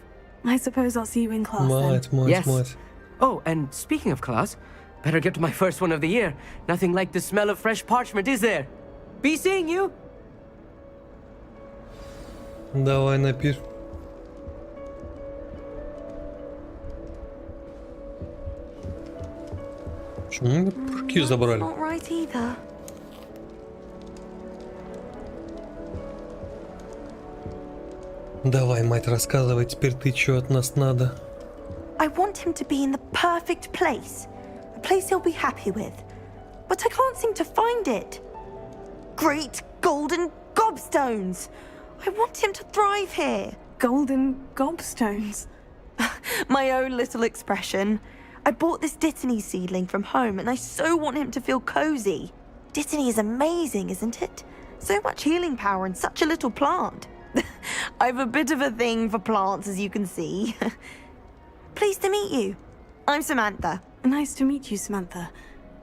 I suppose I'll see you in class then. Yes. Oh, and speaking of class, better get to my first one of the year. Nothing like the smell of fresh parchment, is there? Be seeing you! Давай напишем. Почему пушки забрали? Not right either. Давай, мать, рассказывай, теперь ты чё от нас надо? I want him to be in the perfect place. A place he'll be happy with. But I can't seem to find it. Great golden gobstones! I want him to thrive here. Golden gobstones? My own little expression. I bought this Dittany seedling from home and I so want him to feel cozy. Dittany is amazing, isn't it? So much healing power in such a little plant. I've a bit of a thing for plants, as you can see. Pleased to meet you. I'm Samantha. Nice to meet you, Samantha.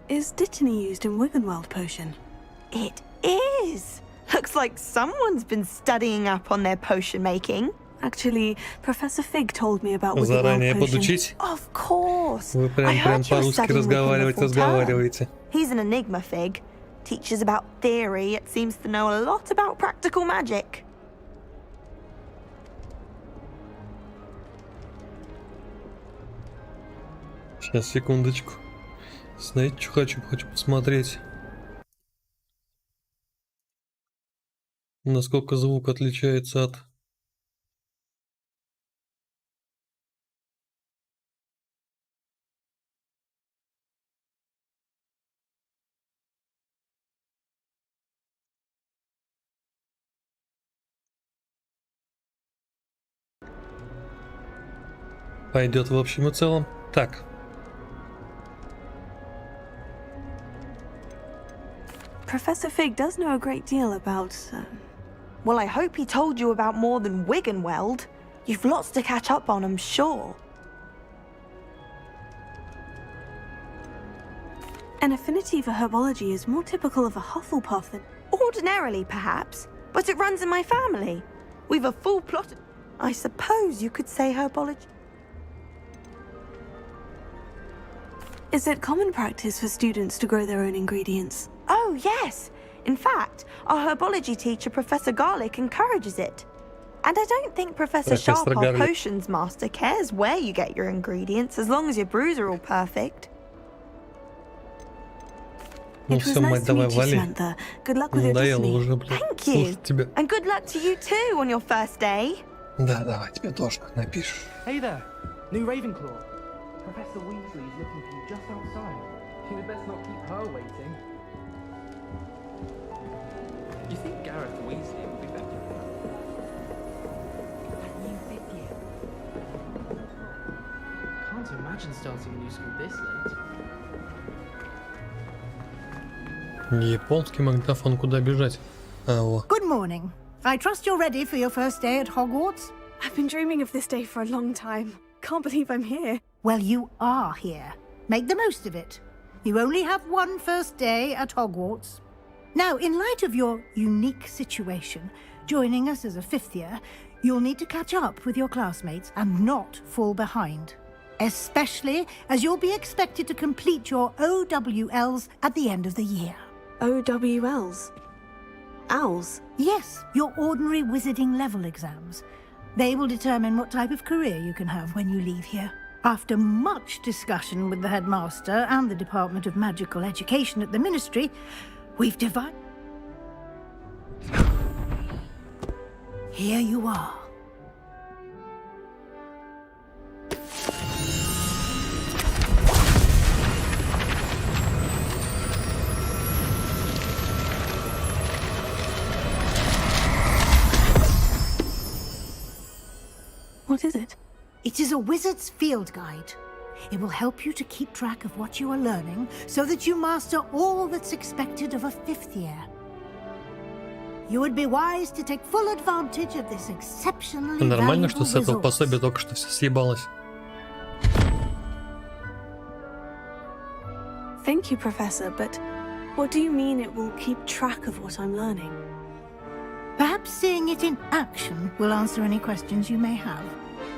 Is Dittany used in Wiggenweld potion? It is. Looks like someone's been studying up on their potion making. Actually, Professor Fig told me about Заранее Wiggenweld potion. подучить? Of course. Вы прям по-русски разговариваете. He's an enigma, Fig. Teaches about theory, yet seems to know a lot about practical magic. Сейчас, секундочку. Знаете, что хочу посмотреть. Насколько звук отличается от... Пойдет в общем и целом. Так. Professor Fig does know a great deal about... Well, I hope he told you about more than Wiggenweld. You've lots to catch up on, I'm sure. An affinity for herbology is more typical of a Hufflepuff than... Ordinarily, perhaps, but it runs in my family. We've a full plot... I suppose you could say herbology... Is it common practice for students to grow their own ingredients? Oh, yes. In fact, our herbology teacher, Professor Garlick, encourages it. And I don't think Professor Sharp, our potions master, cares where you get your ingredients, as long as your brews are all perfect. It was nice to meet you, Samantha. Good luck with your destiny. Thank you. And good luck to you too on your first day. Да, давай, тебе тоже напишешь. Hey there, new Ravenclaw. Professor Weasley is looking for you just outside. You had best not keep her waiting. You think Gareth Weasley would be better for her? That new fifth year. Can't imagine starting a new school this late. Японский магнитофон, куда бежать? Good morning. I trust you're ready for your first day at Hogwarts? I've been dreaming of this day for a long time. Can't believe I'm here. Well, you are here. Make the most of it. You only have one first day at Hogwarts. Now, in light of your unique situation, joining us as a fifth year, you'll need to catch up with your classmates and not fall behind. Especially as you'll be expected to complete your OWLs at the end of the year. OWLs? Owls? Yes, your ordinary wizarding level exams. They will determine what type of career you can have when you leave here. After much discussion with the headmaster and the Department of Magical Education at the Ministry, we've divided... Here you are. What is it? It is a wizard's field guide. It will help you to keep track of what you are learning so that you master all that's expected of a fifth year. You would be wise to take full advantage of this exceptionally Нормально, valuable что с этого resource. пособия только что все съебалось. Thank you, Professor, but what do you mean it will keep track of what I'm learning? Perhaps seeing it in action will answer any questions you may have.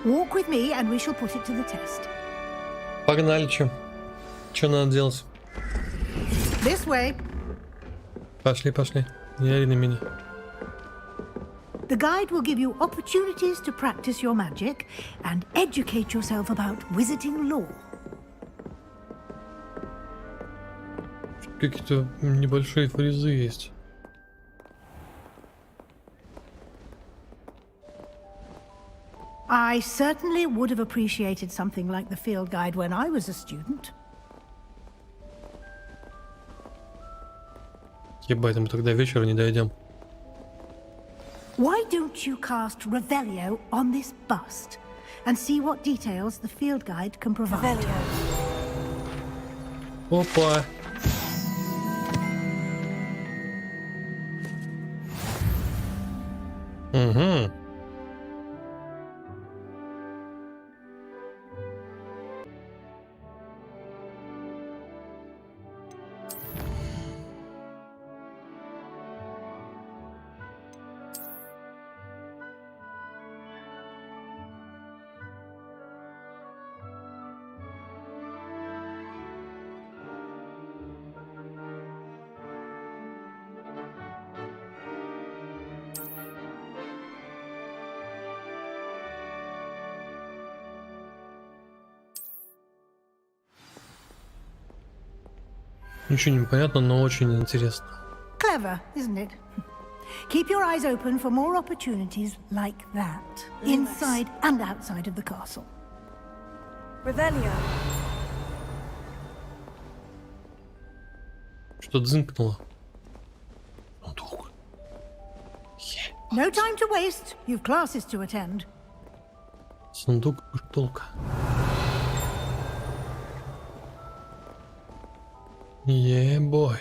Walk with me and we shall put it to the test. Погнали, чё? Чё надо делать? This way. Пошли, пошли. Не ори на меня. The guide will give you opportunities to practice your magic and educate yourself about wizarding lore. Какие-то небольшие фризы есть. I certainly would have appreciated something like the field guide when I was a student. Ебать, мы тогда вечера не дойдем. Why don't you cast Revelio on this bust and see what details the field guide can provide? Revelio. Опа. Угу. Ничего не понятно, но очень интересно. Clever, isn't it? Keep your eyes open for more opportunities like that, inside and outside of the castle. Revelio. Что дзынкнуло? No time to waste. You've classes to attend. Сундук шкатулка. Е-бой.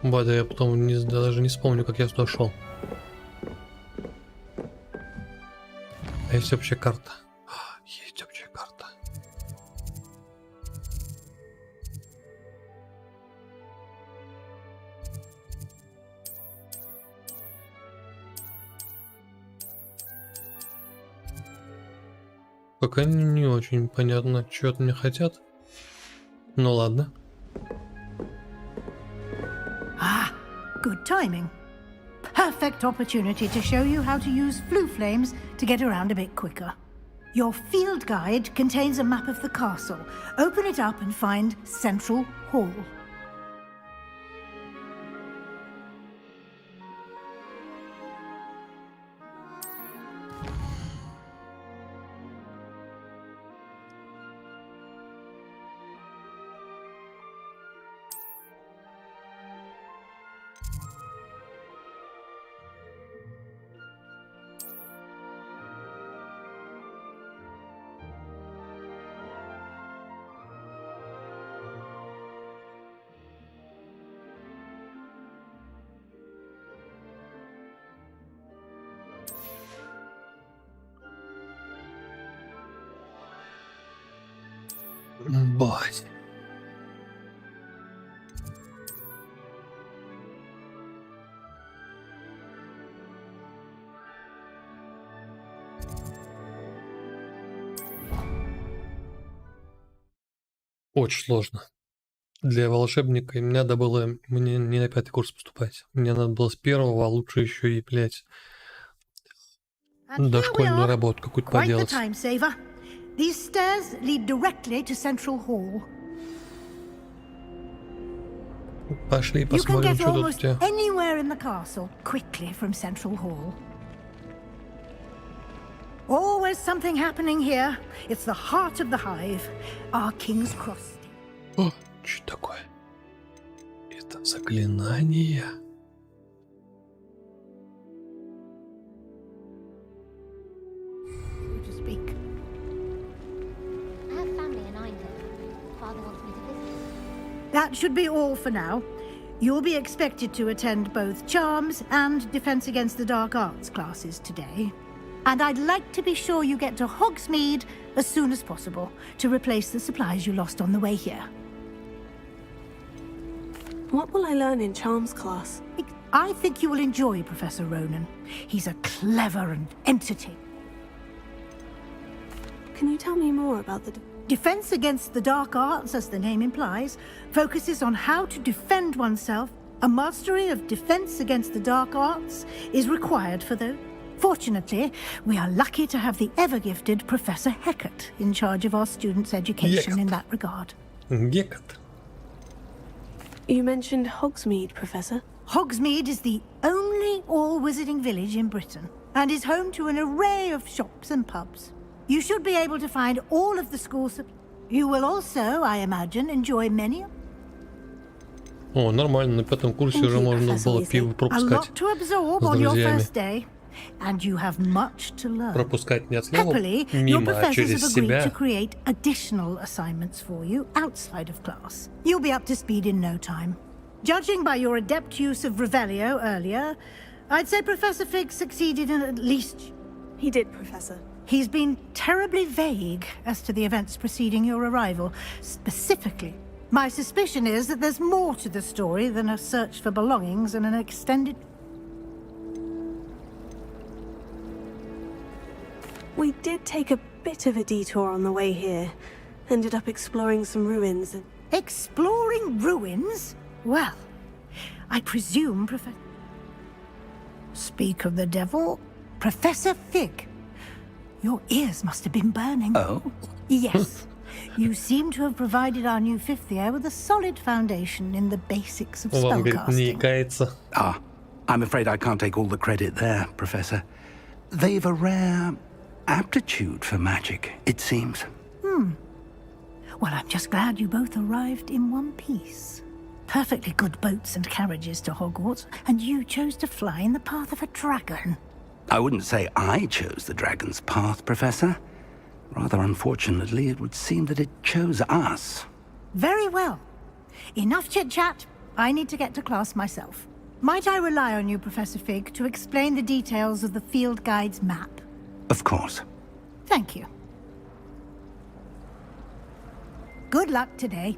Бада, я потом даже не вспомню, как я сюда шел. А есть общая карта. Есть общая карта. Пока не очень понятно, что от меня хотят. Ну ладно. Good timing. Perfect opportunity to show you how to use flue flames to get around a bit quicker. Your field guide contains a map of the castle. Open it up and find Central Hall. Бать. Очень сложно. Для волшебника мне надо было не на 5-й курс поступать. Мне надо было с 1-го, а лучше еще и, блядь, дошкольную работу какую-то поделать. These stairs lead directly to Central Hall. Пошли посмотрим, что тут у тебя. Anywhere in the castle quickly from Central Hall. Always something happening here. It's the heart of the hive, our King's Cross. О, что такое? Это заклинание. That should be all for now. You'll be expected to attend both Charms and Defense Against the Dark Arts classes today. And I'd like to be sure you get to Hogsmeade as soon as possible to replace the supplies you lost on the way here. What will I learn in Charms class? I think you will enjoy Professor Ronan. He's a clever and entertaining. Can you tell me more about the... Defense Against the Dark Arts, as the name implies, focuses on how to defend oneself. A mastery of Defense Against the Dark Arts is required for those. Fortunately, we are lucky to have the ever-gifted Professor Hecat in charge of our students' education in that regard. Hecat. You mentioned Hogsmeade, Professor. Hogsmeade is the only all-wizarding village in Britain and is home to an array of shops and pubs. You should be able to find all of the schools. You will also, I imagine, enjoy many. О, нормально, на 5-м курсе уже можно было пиво пропускать с друзьями. And you have much to learn. Пропускать не от слова мимо, а через себя. To create additional assignments for you outside of class. You'll be up to speed in no time. Judging by your adept use of Revelio earlier, I'd say Professor Fig succeeded in at least... He did, Professor. He's been terribly vague as to the events preceding your arrival. Specifically, my suspicion is that there's more to the story than a search for belongings and an extended... We did take a bit of a detour on the way here. Ended up exploring some ruins and... Exploring ruins? Well, I presume Professor... Speak of the devil, Professor Fig. Your ears must have been burning. Oh? Yes. You seem to have provided our new fifth year with a solid foundation in the basics of Вам, говорит, не spellcasting. кается. I'm afraid I can't take all the credit there, Professor. They've a rare aptitude for magic, it seems. Well, I'm just glad you both arrived in one piece. Perfectly good boats and carriages to Hogwarts, and you chose to fly in the path of a dragon. I wouldn't say I chose the dragon's path, Professor. Rather unfortunately, it would seem that it chose us. Very well. Enough chit-chat. I need to get to class myself. Might I rely on you, Professor Fig, to explain the details of the field guide's map? Of course. Thank you. Good luck today.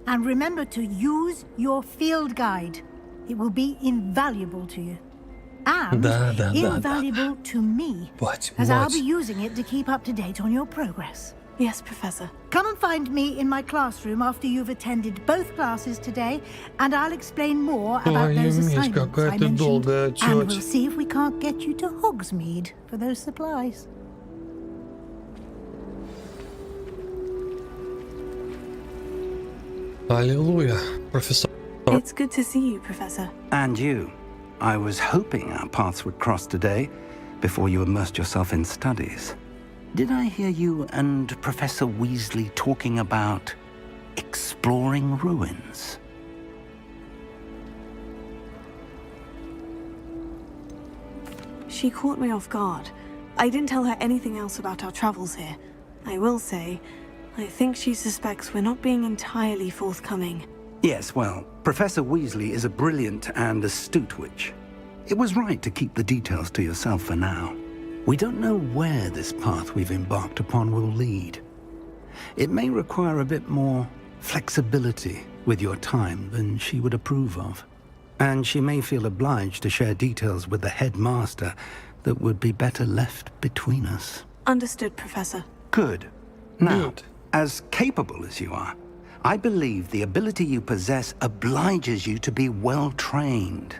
And remember to use your field guide. It will be invaluable to you. And invaluable to me, as I'll be using it to keep up to date on your progress. Yes, Professor. Come and find me in my classroom after you've attended both classes today, and I'll explain more about those assignments I mentioned, and we'll see if we can't get you to Hogsmeade for those supplies. Аллилуйя, профессор. It's good to see you, Professor. And you. I was hoping our paths would cross today, before you immersed yourself in studies. Did I hear you and Professor Weasley talking about exploring ruins? She caught me off guard. I didn't tell her anything else about our travels here. I will say, I think she suspects we're not being entirely forthcoming. Yes, well, Professor Weasley is a brilliant and astute witch. It was right to keep the details to yourself for now. We don't know where this path we've embarked upon will lead. It may require a bit more flexibility with your time than she would approve of. And she may feel obliged to share details with the headmaster that would be better left between us. Understood, Professor. Good. Now, as capable as you are, I believe the ability you possess obliges you to be well trained.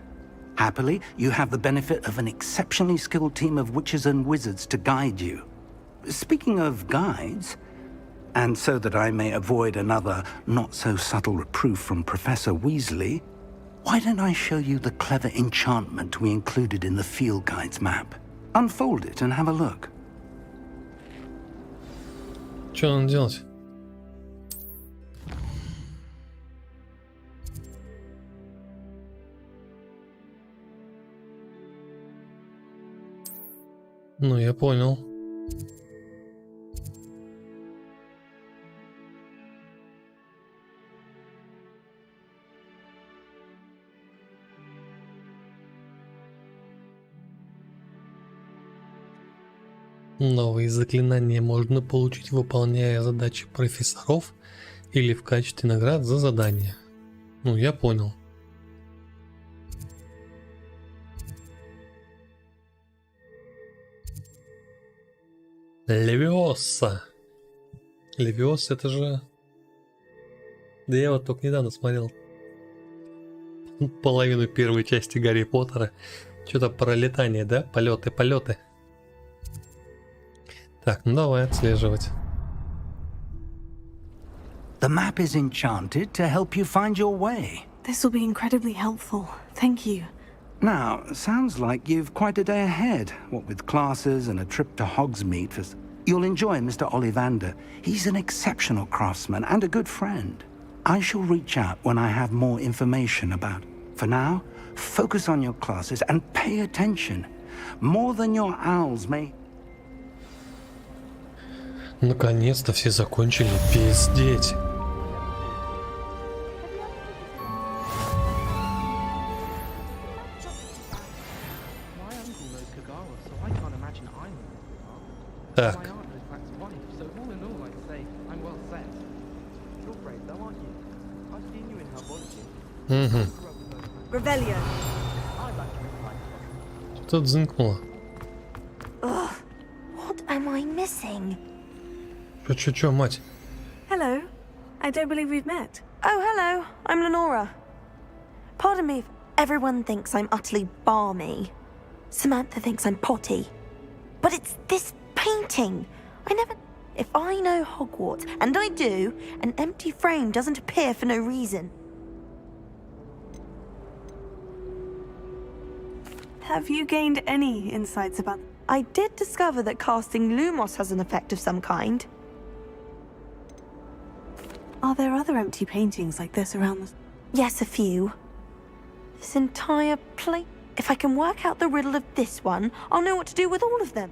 Happily, you have the benefit of an exceptionally skilled team of witches and wizards to guide you. Speaking of guides, and so that I may avoid another not-so-subtle reproof from Professor Weasley, why don't I show you the clever enchantment we included in the field guide's map? Unfold it and have a look. Что надо делать? Ну, я понял. Новые заклинания можно получить, выполняя задачи профессоров или в качестве наград за задания. Ну, я понял. Левиоса. Левиоса это же... Да я вот только недавно смотрел половину первой части Гарри Поттера. Что-то про летание, да? Полеты. Так, ну давай отслеживать. The map is enchanted to help you find your way. This will be incredibly helpful. Thank you. Now, sounds like you've quite a day ahead, what with classes and a trip to Hogsmeade. You'll enjoy Mr. Ollivander. He's an exceptional craftsman and a good friend. I shall reach out when I have more information about. For now, focus on your classes and pay attention. More than your owls may... Наконец-то все закончили пиздеть. Так. Угу. Что-то дзынкнуло. What am I missing? Чё, мать? Hello. I don't believe we've met. Oh, hello. I'm Lenora. Pardon me if everyone thinks I'm utterly balmy. Samantha thinks I'm potty. But it's this painting. I never... If I know Hogwarts, and I do, an empty frame doesn't appear for no reason. Have you gained any insights about... I did discover that casting Lumos has an effect of some kind. Are there other empty paintings like this around the... Yes, a few. This entire place... If I can work out the riddle of this one, I'll know what to do with all of them.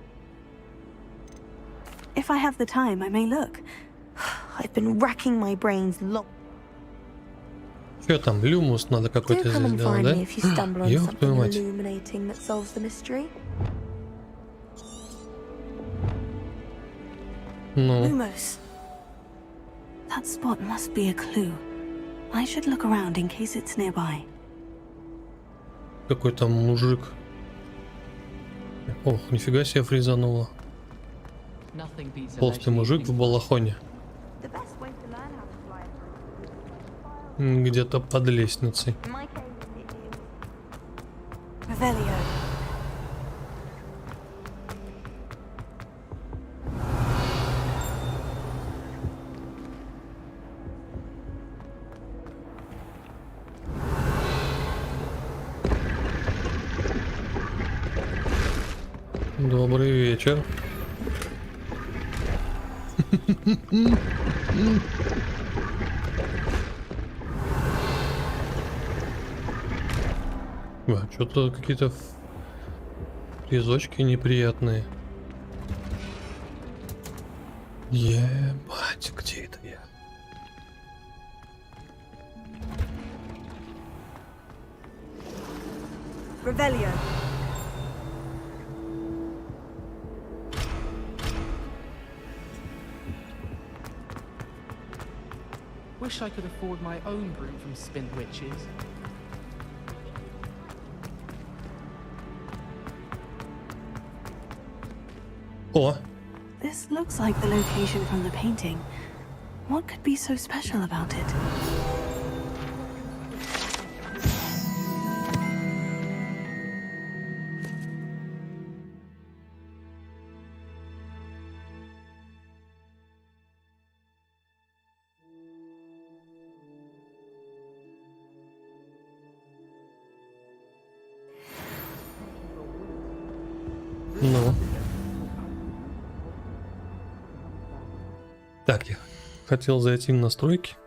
If I have the time, I may look. I've been racking my brains long. Что там? Люмус надо какой-то сделать, да? Ёб твою мать. Illuminating that solves the mystery. Ну. Lumos. That spot must be a clue. I should look around in case it's nearby. Какой там мужик. Ох, нифига себе фризануло. Толстый мужик в балахоне. Где-то под лестницей. Добрый вечер. Что-то какие-то фризочки неприятные. Ебать, где это я? Revelio. Wish I could afford my own brew from spint witches. О! This looks like the location from the painting. What could be so special about it? Ну. Так, я хотел зайти в настройки.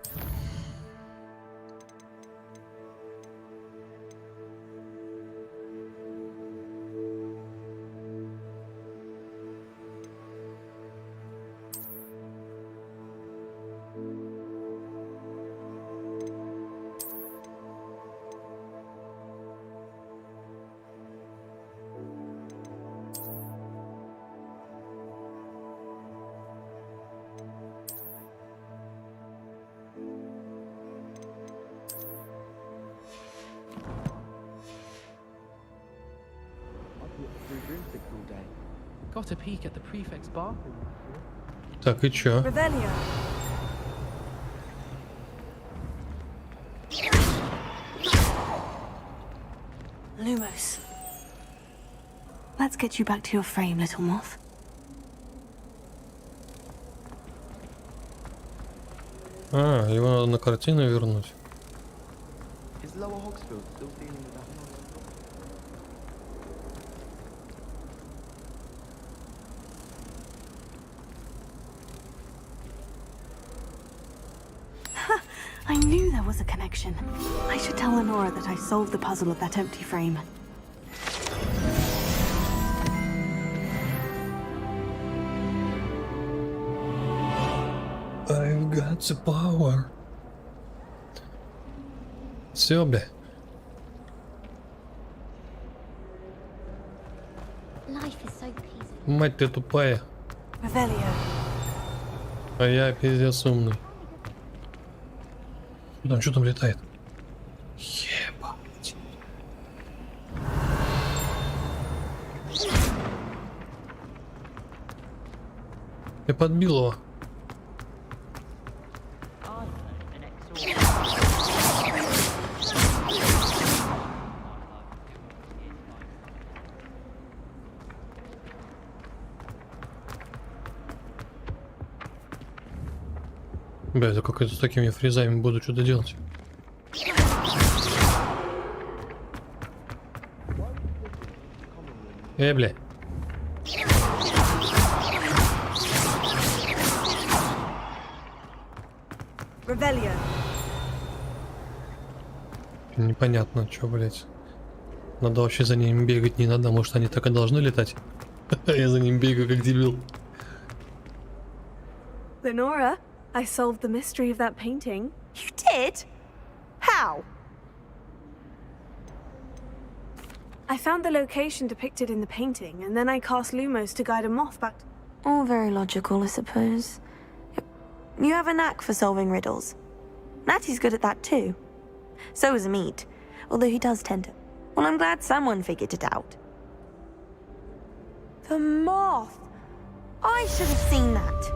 Got a peek at the prefect's bar. Так, и чё? Lumos. Let's get you back to your frame, little moth. А, его надо на картину вернуть. I knew there was a connection. I should tell Lenora that I solved the puzzle of that empty frame. I've got the power. Все, бля. Мать ты тупая. А я пиздец умный. Что там летает? Ебать. Я подбил его. Бля, да как это с такими фрезами буду что-то делать? Бля. Непонятно, что, блять. Надо вообще за ними бегать, не надо. Может, они так и должны летать? Я за ним бегаю, как дебил. Lenora, I solved the mystery of that painting. You did? How? I found the location depicted in the painting, and then I cast Lumos to guide a moth back. All very logical, I suppose. You have a knack for solving riddles. Natty's good at that too. So is Amit, although he does tend to. Well, I'm glad someone figured it out. The moth! I should have seen that.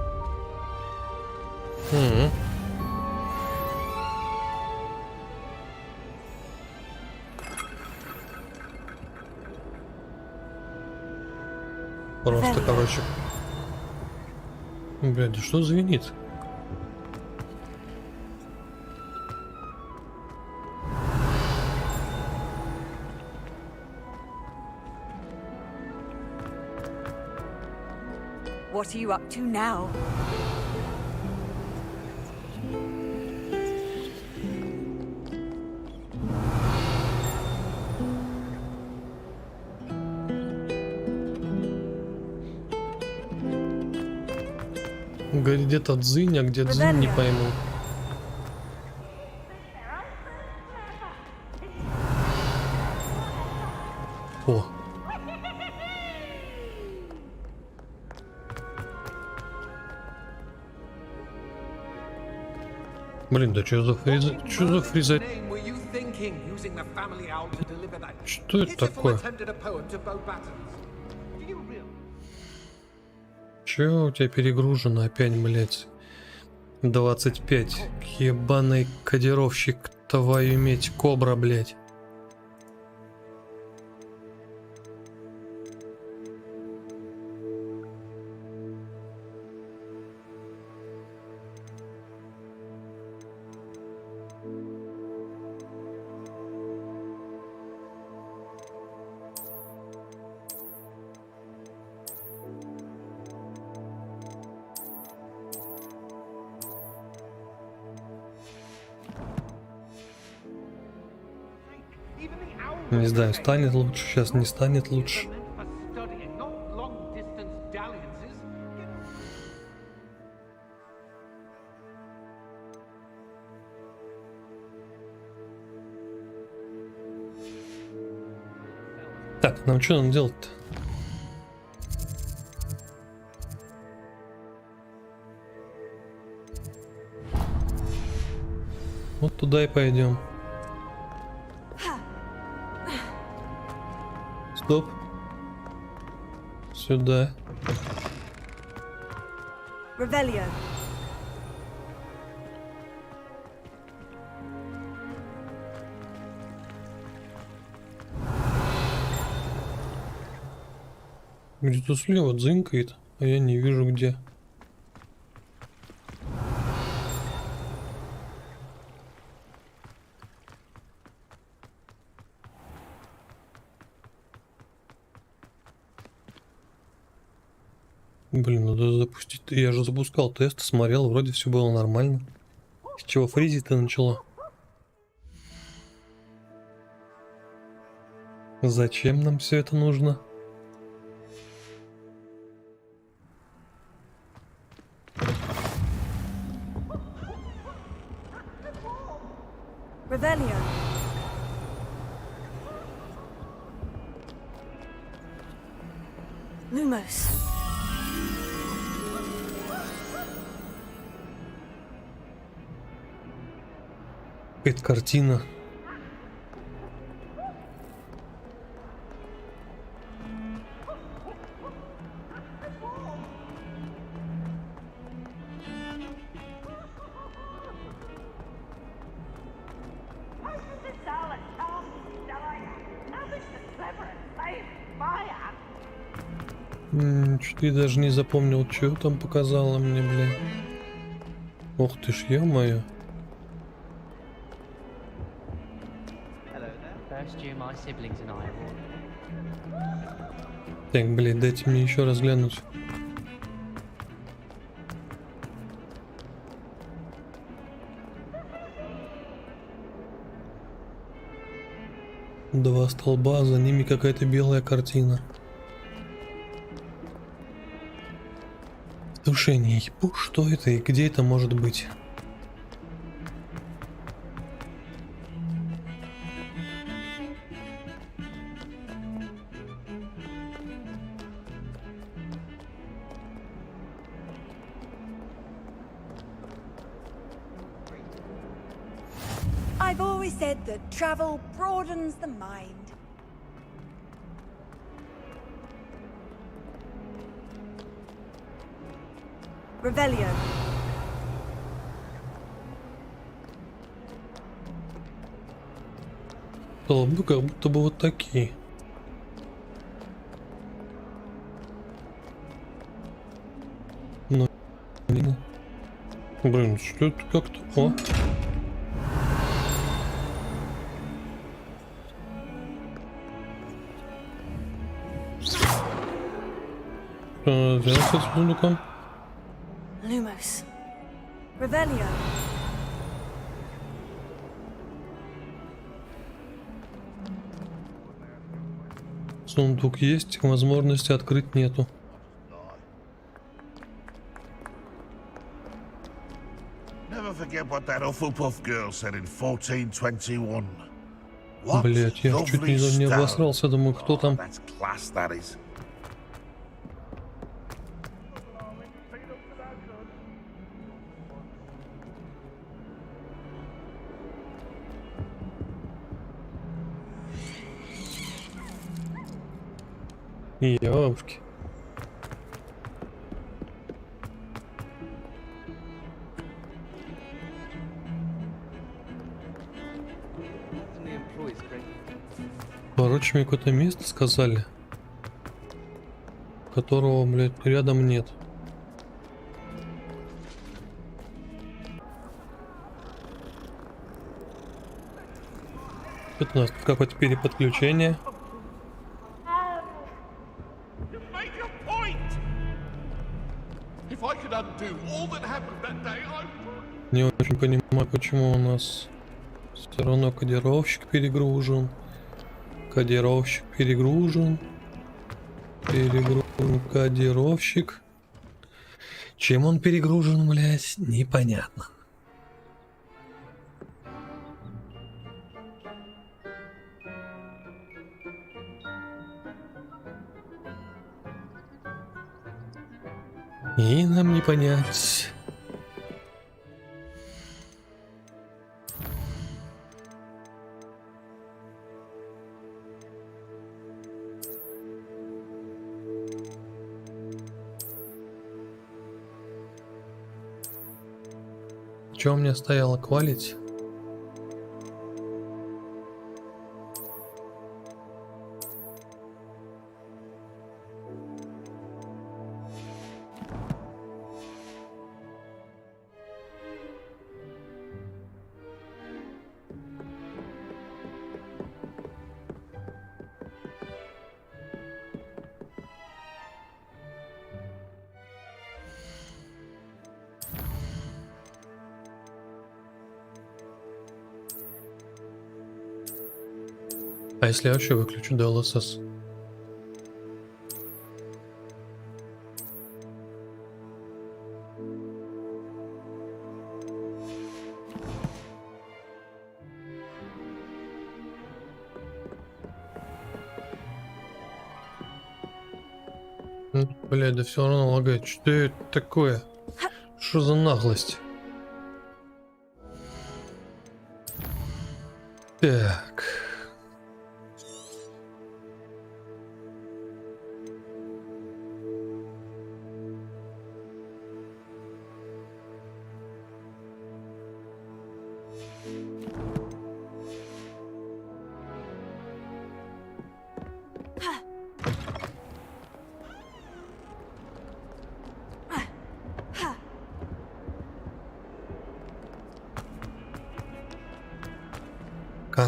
Просто, короче. Блядь, да что звенит? What are you up to now? Где-то дзынь, а где дзынь, не пойму. О. Блин, да что за фриза? Что за фриза? Что это такое? Чё у тебя перегружено опять, блять? 25. Ебаный кодировщик, твою медь, кобра, блять. Не знаю, станет лучше, сейчас не станет лучше. Так, нам что нам делать-то? Вот туда и пойдем. Стоп. Сюда. Revelio. Где-то слева дзынькает, а я не вижу где. Блин, надо запустить. Я же запускал тест, смотрел, вроде все было нормально. С чего фризить-то начало? Зачем нам все это нужно? Revelio. Lumos. Это картина. Чуть я даже не запомнил, что там показала мне, блин. Ух ты ж, ё-моё. Так, блин, дайте мне еще раз глянуть. Два столба, за ними какая-то белая картина. Тушение. Ебу, что это и где это может быть? I've always said that travel broadens the mind. Revelio. Столбы как будто бы вот такие. Ну, блин, что это как-то... О! Что надо делать с этим сундуком? Lumos. Revelio. Сундук есть, возможности открыть нету. Never forget what that Hufflepuff girl said in 1421. Блять, я чуть не обосрался, думаю, кто там. That's class, that is. Ёбки. Короче, мне какое-то место сказали, которого, блядь, рядом нет. Это у нас какое-то переподключение. Не очень понимаю, почему у нас все равно кодировщик перегружен. Кодировщик перегружен. Перегружен кодировщик. Чем он перегружен, блять, непонятно. И нам не понять. Что у меня стояло квалить? А если я вообще выключу DLSS? Блядь, да все равно лагает. Что это такое? Что за наглость? Так.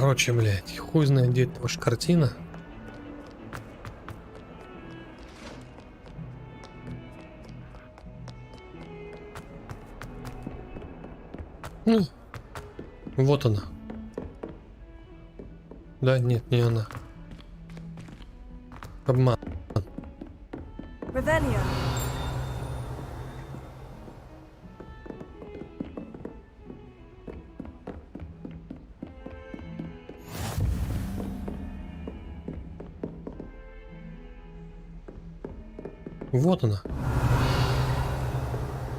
Короче, блядь, хуй знает, где эта ваша картина. Ну, вот она. Да, нет, не она. Обман. Revelio. Вот она.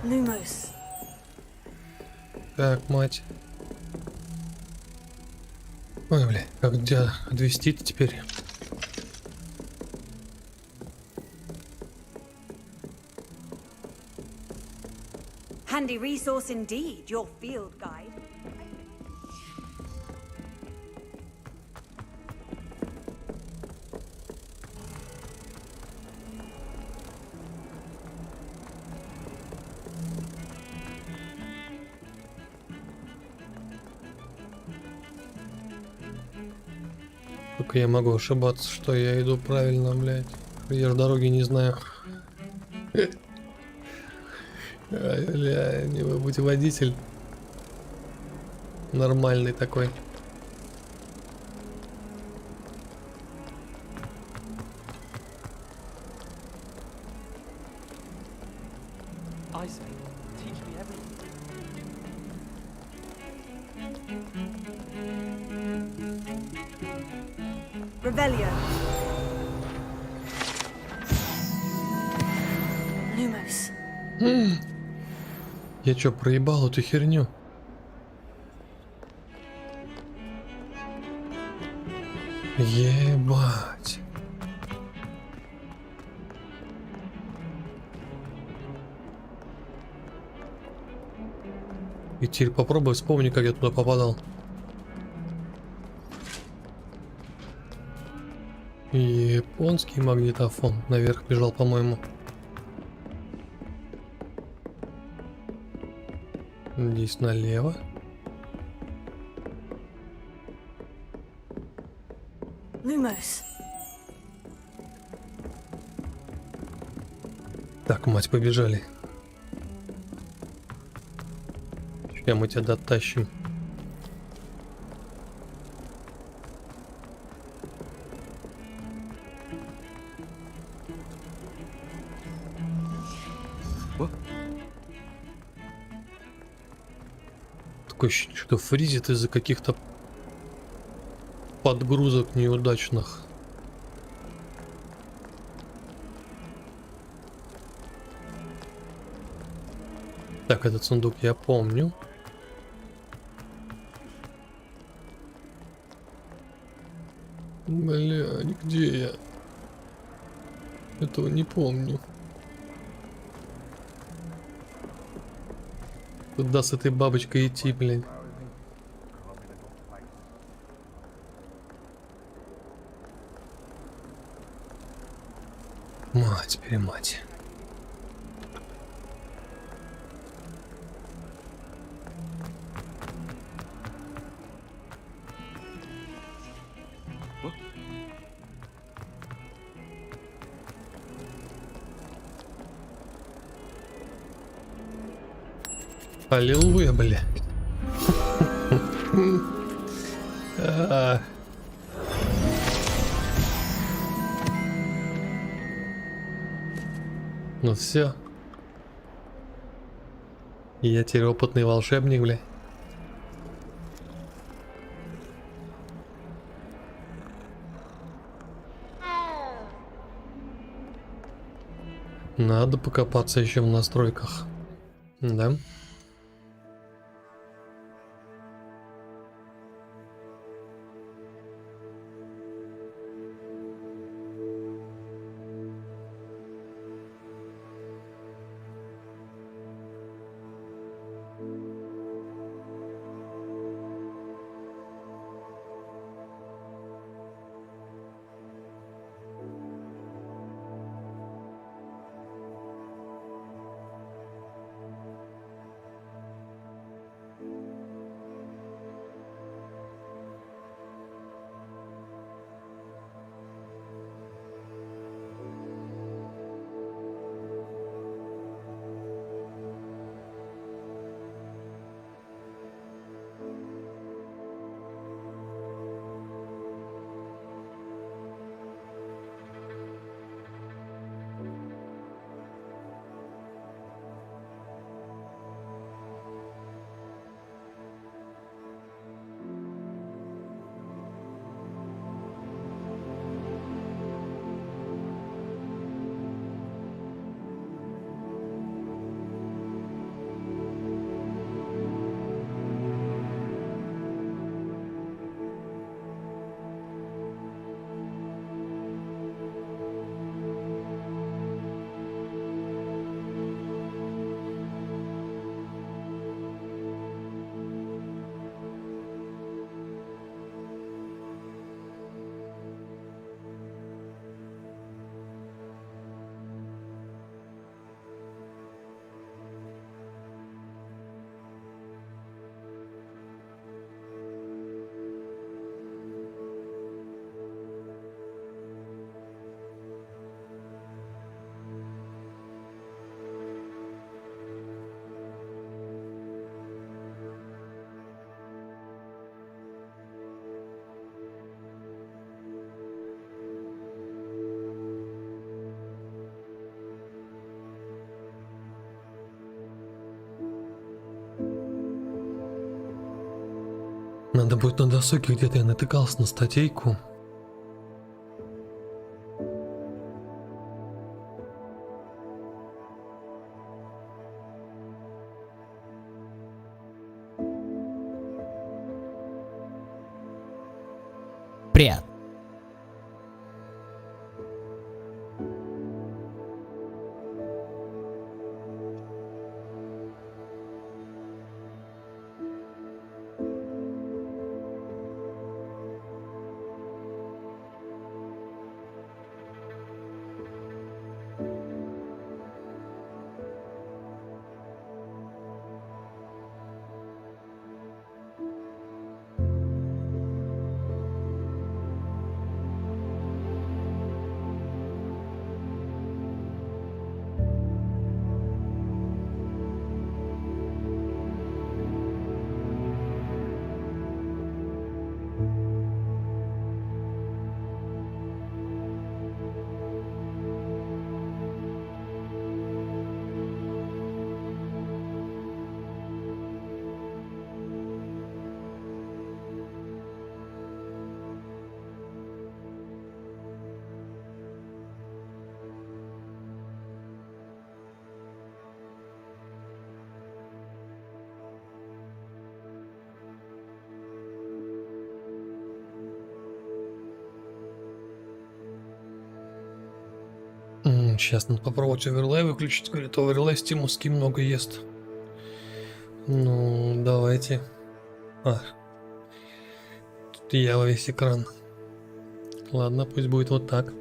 Lumos. Так, мать. Ой, бля, как где отвезти-то теперь? Handy resource indeed, your field guide. Только я могу ошибаться, что я иду правильно, блядь. Я же дороги не знаю. Ай, бля, не вы будете водитель. Нормальный такой. Revelio. Lumos. Я чё, проебал эту херню? Ебать. И теперь попробуй вспомни, как я туда попадал. Японский магнитофон наверх бежал, по-моему. Здесь налево. Lumos. Так, мать, побежали. Сейчас мы тебя дотащим. Такое ощущение, что фризит из-за каких-то подгрузок неудачных. Так, этот сундук я помню. Бля, где я? Этого не помню. Куда с этой бабочкой идти, блин? Мать-перемать. Аллилуйя, бля. Ну все. Я теперь опытный волшебник, бля. Надо покопаться еще в настройках. Да? Надо будет на досуге, где-то я натыкался на статейку. Привет. Сейчас надо попробовать оверлей выключить. Говорит, оверлей стимовский много ест. Ну, давайте. Тут я во весь экран. Ладно, пусть будет вот так.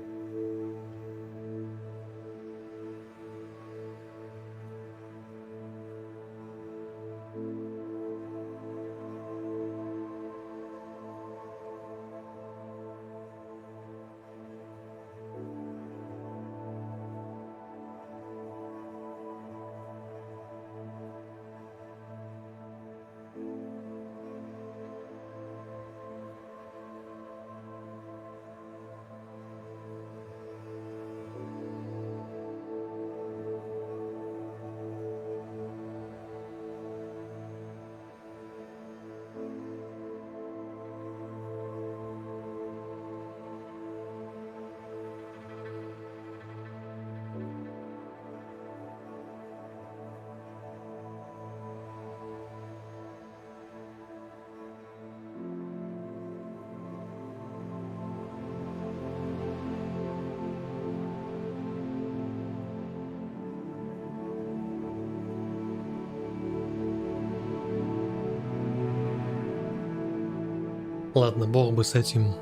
Ладно, бог бы с этим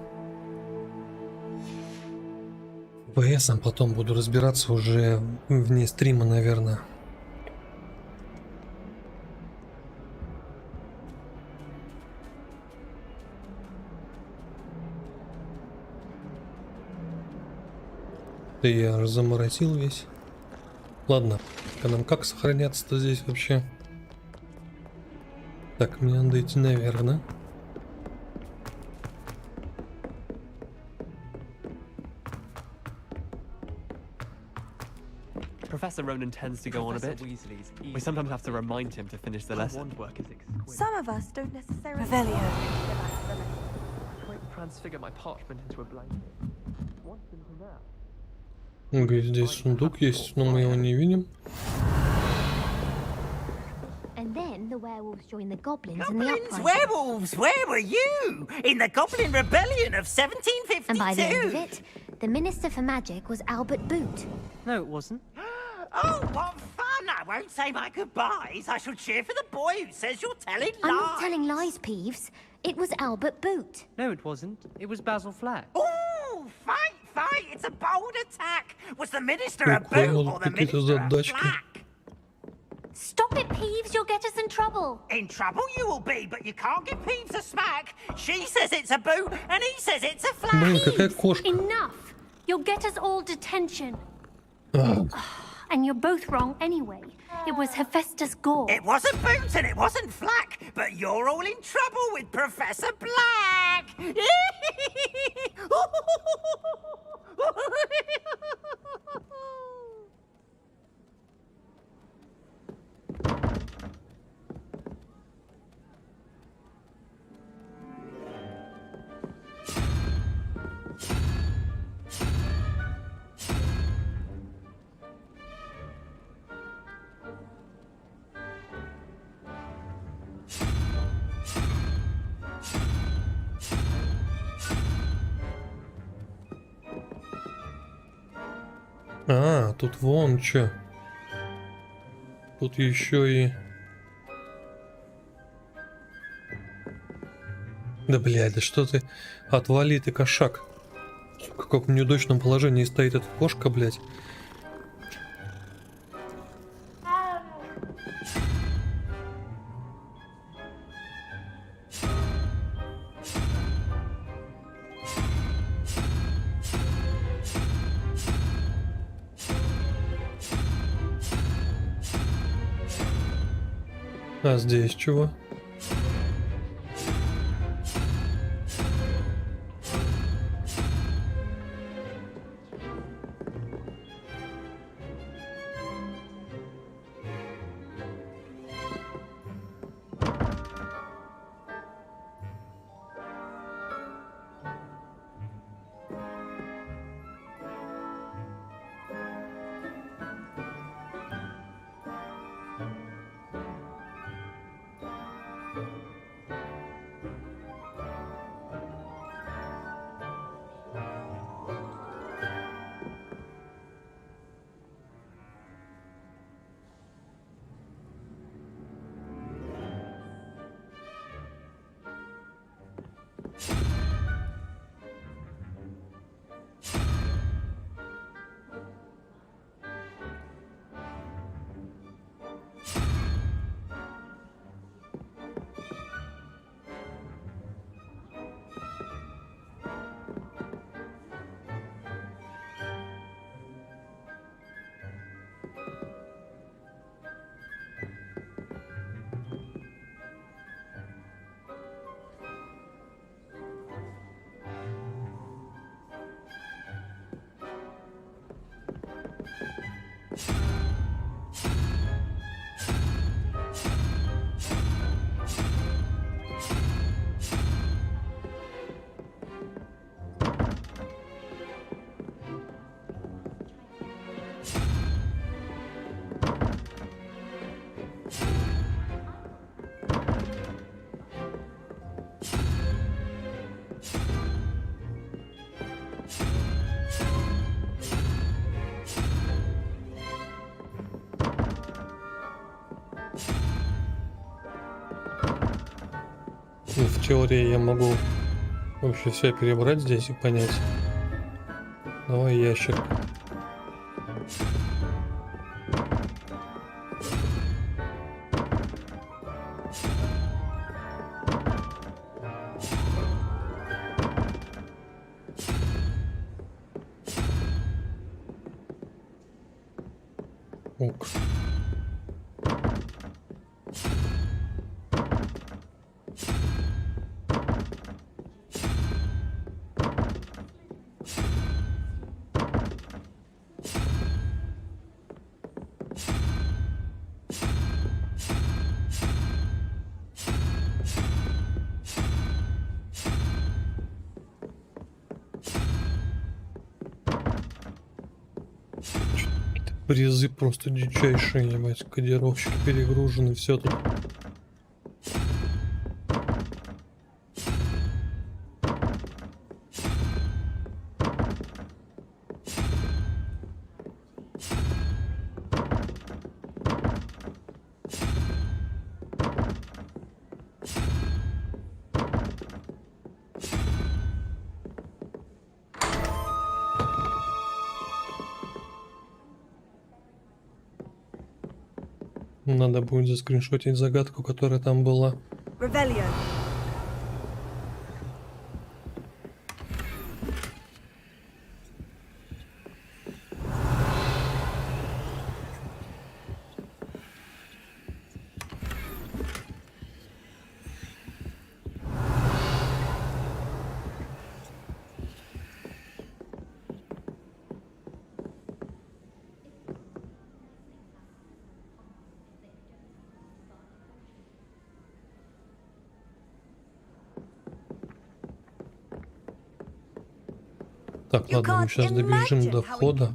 ВСом, потом буду разбираться уже вне стрима, наверное. Да я аж заморозил весь. Ладно, а нам как сохраняться-то здесь вообще? Так, мне надо идти наверх, да? Professor Ronan tends to go on a bit. We sometimes have to remind him to finish the lesson. Some of us don't necessarily... Revelio. Quite transfigure my parchment into a blanket. What's into that? Говорит, здесь сундук есть, но мы его не видим. And then the werewolves join the goblins, Goblins, in the uprising. werewolves, where were you? In the Goblin Rebellion of 1752. And by the end of it, the Minister for Magic was Albert Boot. No, it wasn't. Oh, what fun! I won't say my goodbyes. I shall cheer for the boy who says you're telling lies. I'm not telling lies, Peeves. It was Albert Boot. No, it wasn't. It was Basil Flack. Oh, fight, fight! It's a bold attack. Was the Minister a Boot or the Minister a Flack? Stop it, Peeves. You'll get us in trouble. In trouble you will be, but you can't give Peeves a smack. She says it's a Boot, and he says it's a Flack. Блин, какая кошка. Enough. You'll get us all detention. And you're both wrong anyway. It was Hephaestus Gore. It wasn't Boot and it wasn't Flack, but you're all in trouble with Professor Black. А, тут вон чё. Тут еще и... Да блядь, да что ты... Отвали ты, кошак. В каком неудачном положении стоит эта кошка, блядь. А здесь чего? В теории я могу вообще все перебрать здесь и понять. Давай ящик. Ок. Призы просто дичайшие, ебать, кодировщики перегружены, все тут. Надо будет заскриншотить загадку, которая там была. Так, ладно, мы сейчас добежим до входа.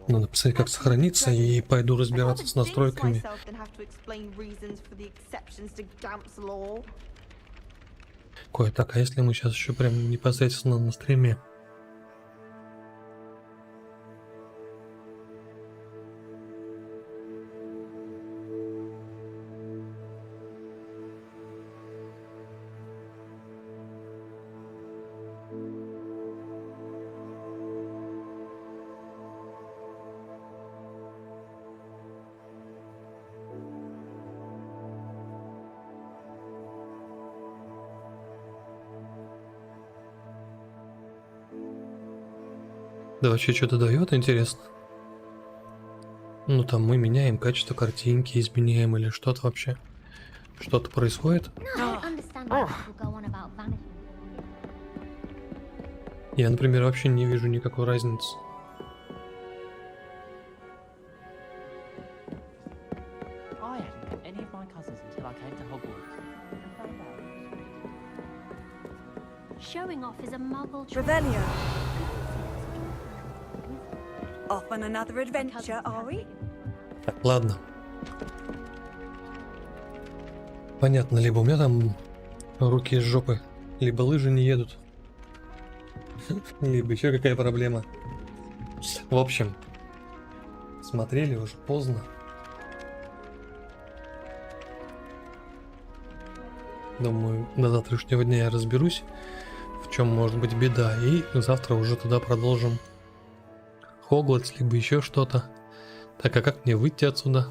Надо посмотреть, как сохраниться, и пойду разбираться с настройками. Так, а если мы сейчас еще прям непосредственно на стриме? Да вообще что-то дает, интересно. Ну там мы меняем качество картинки, изменяем или что-то вообще. Что-то происходит. Я, например, вообще не вижу никакой разницы. Revelio. Off on another adventure, are we? Так, ладно. Понятно, либо у меня там руки из жопы, либо лыжи не едут, либо еще какая проблема. В общем, смотрели уже поздно. Думаю, до завтрашнего дня я разберусь, в чем может быть беда, и завтра уже туда продолжим Хогвартс, либо еще что-то. Так, а как мне выйти отсюда?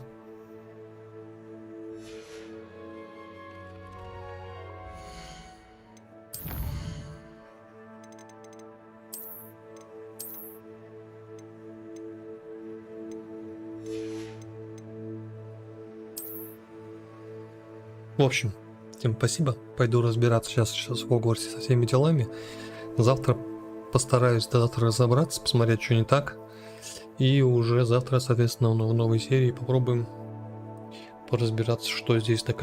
В общем, всем спасибо. Пойду разбираться сейчас в Хогвартсе со всеми делами. Завтра постараюсь до завтра разобраться, посмотреть, что не так. И уже завтра, соответственно, в новой серии попробуем поразбираться, что здесь такое.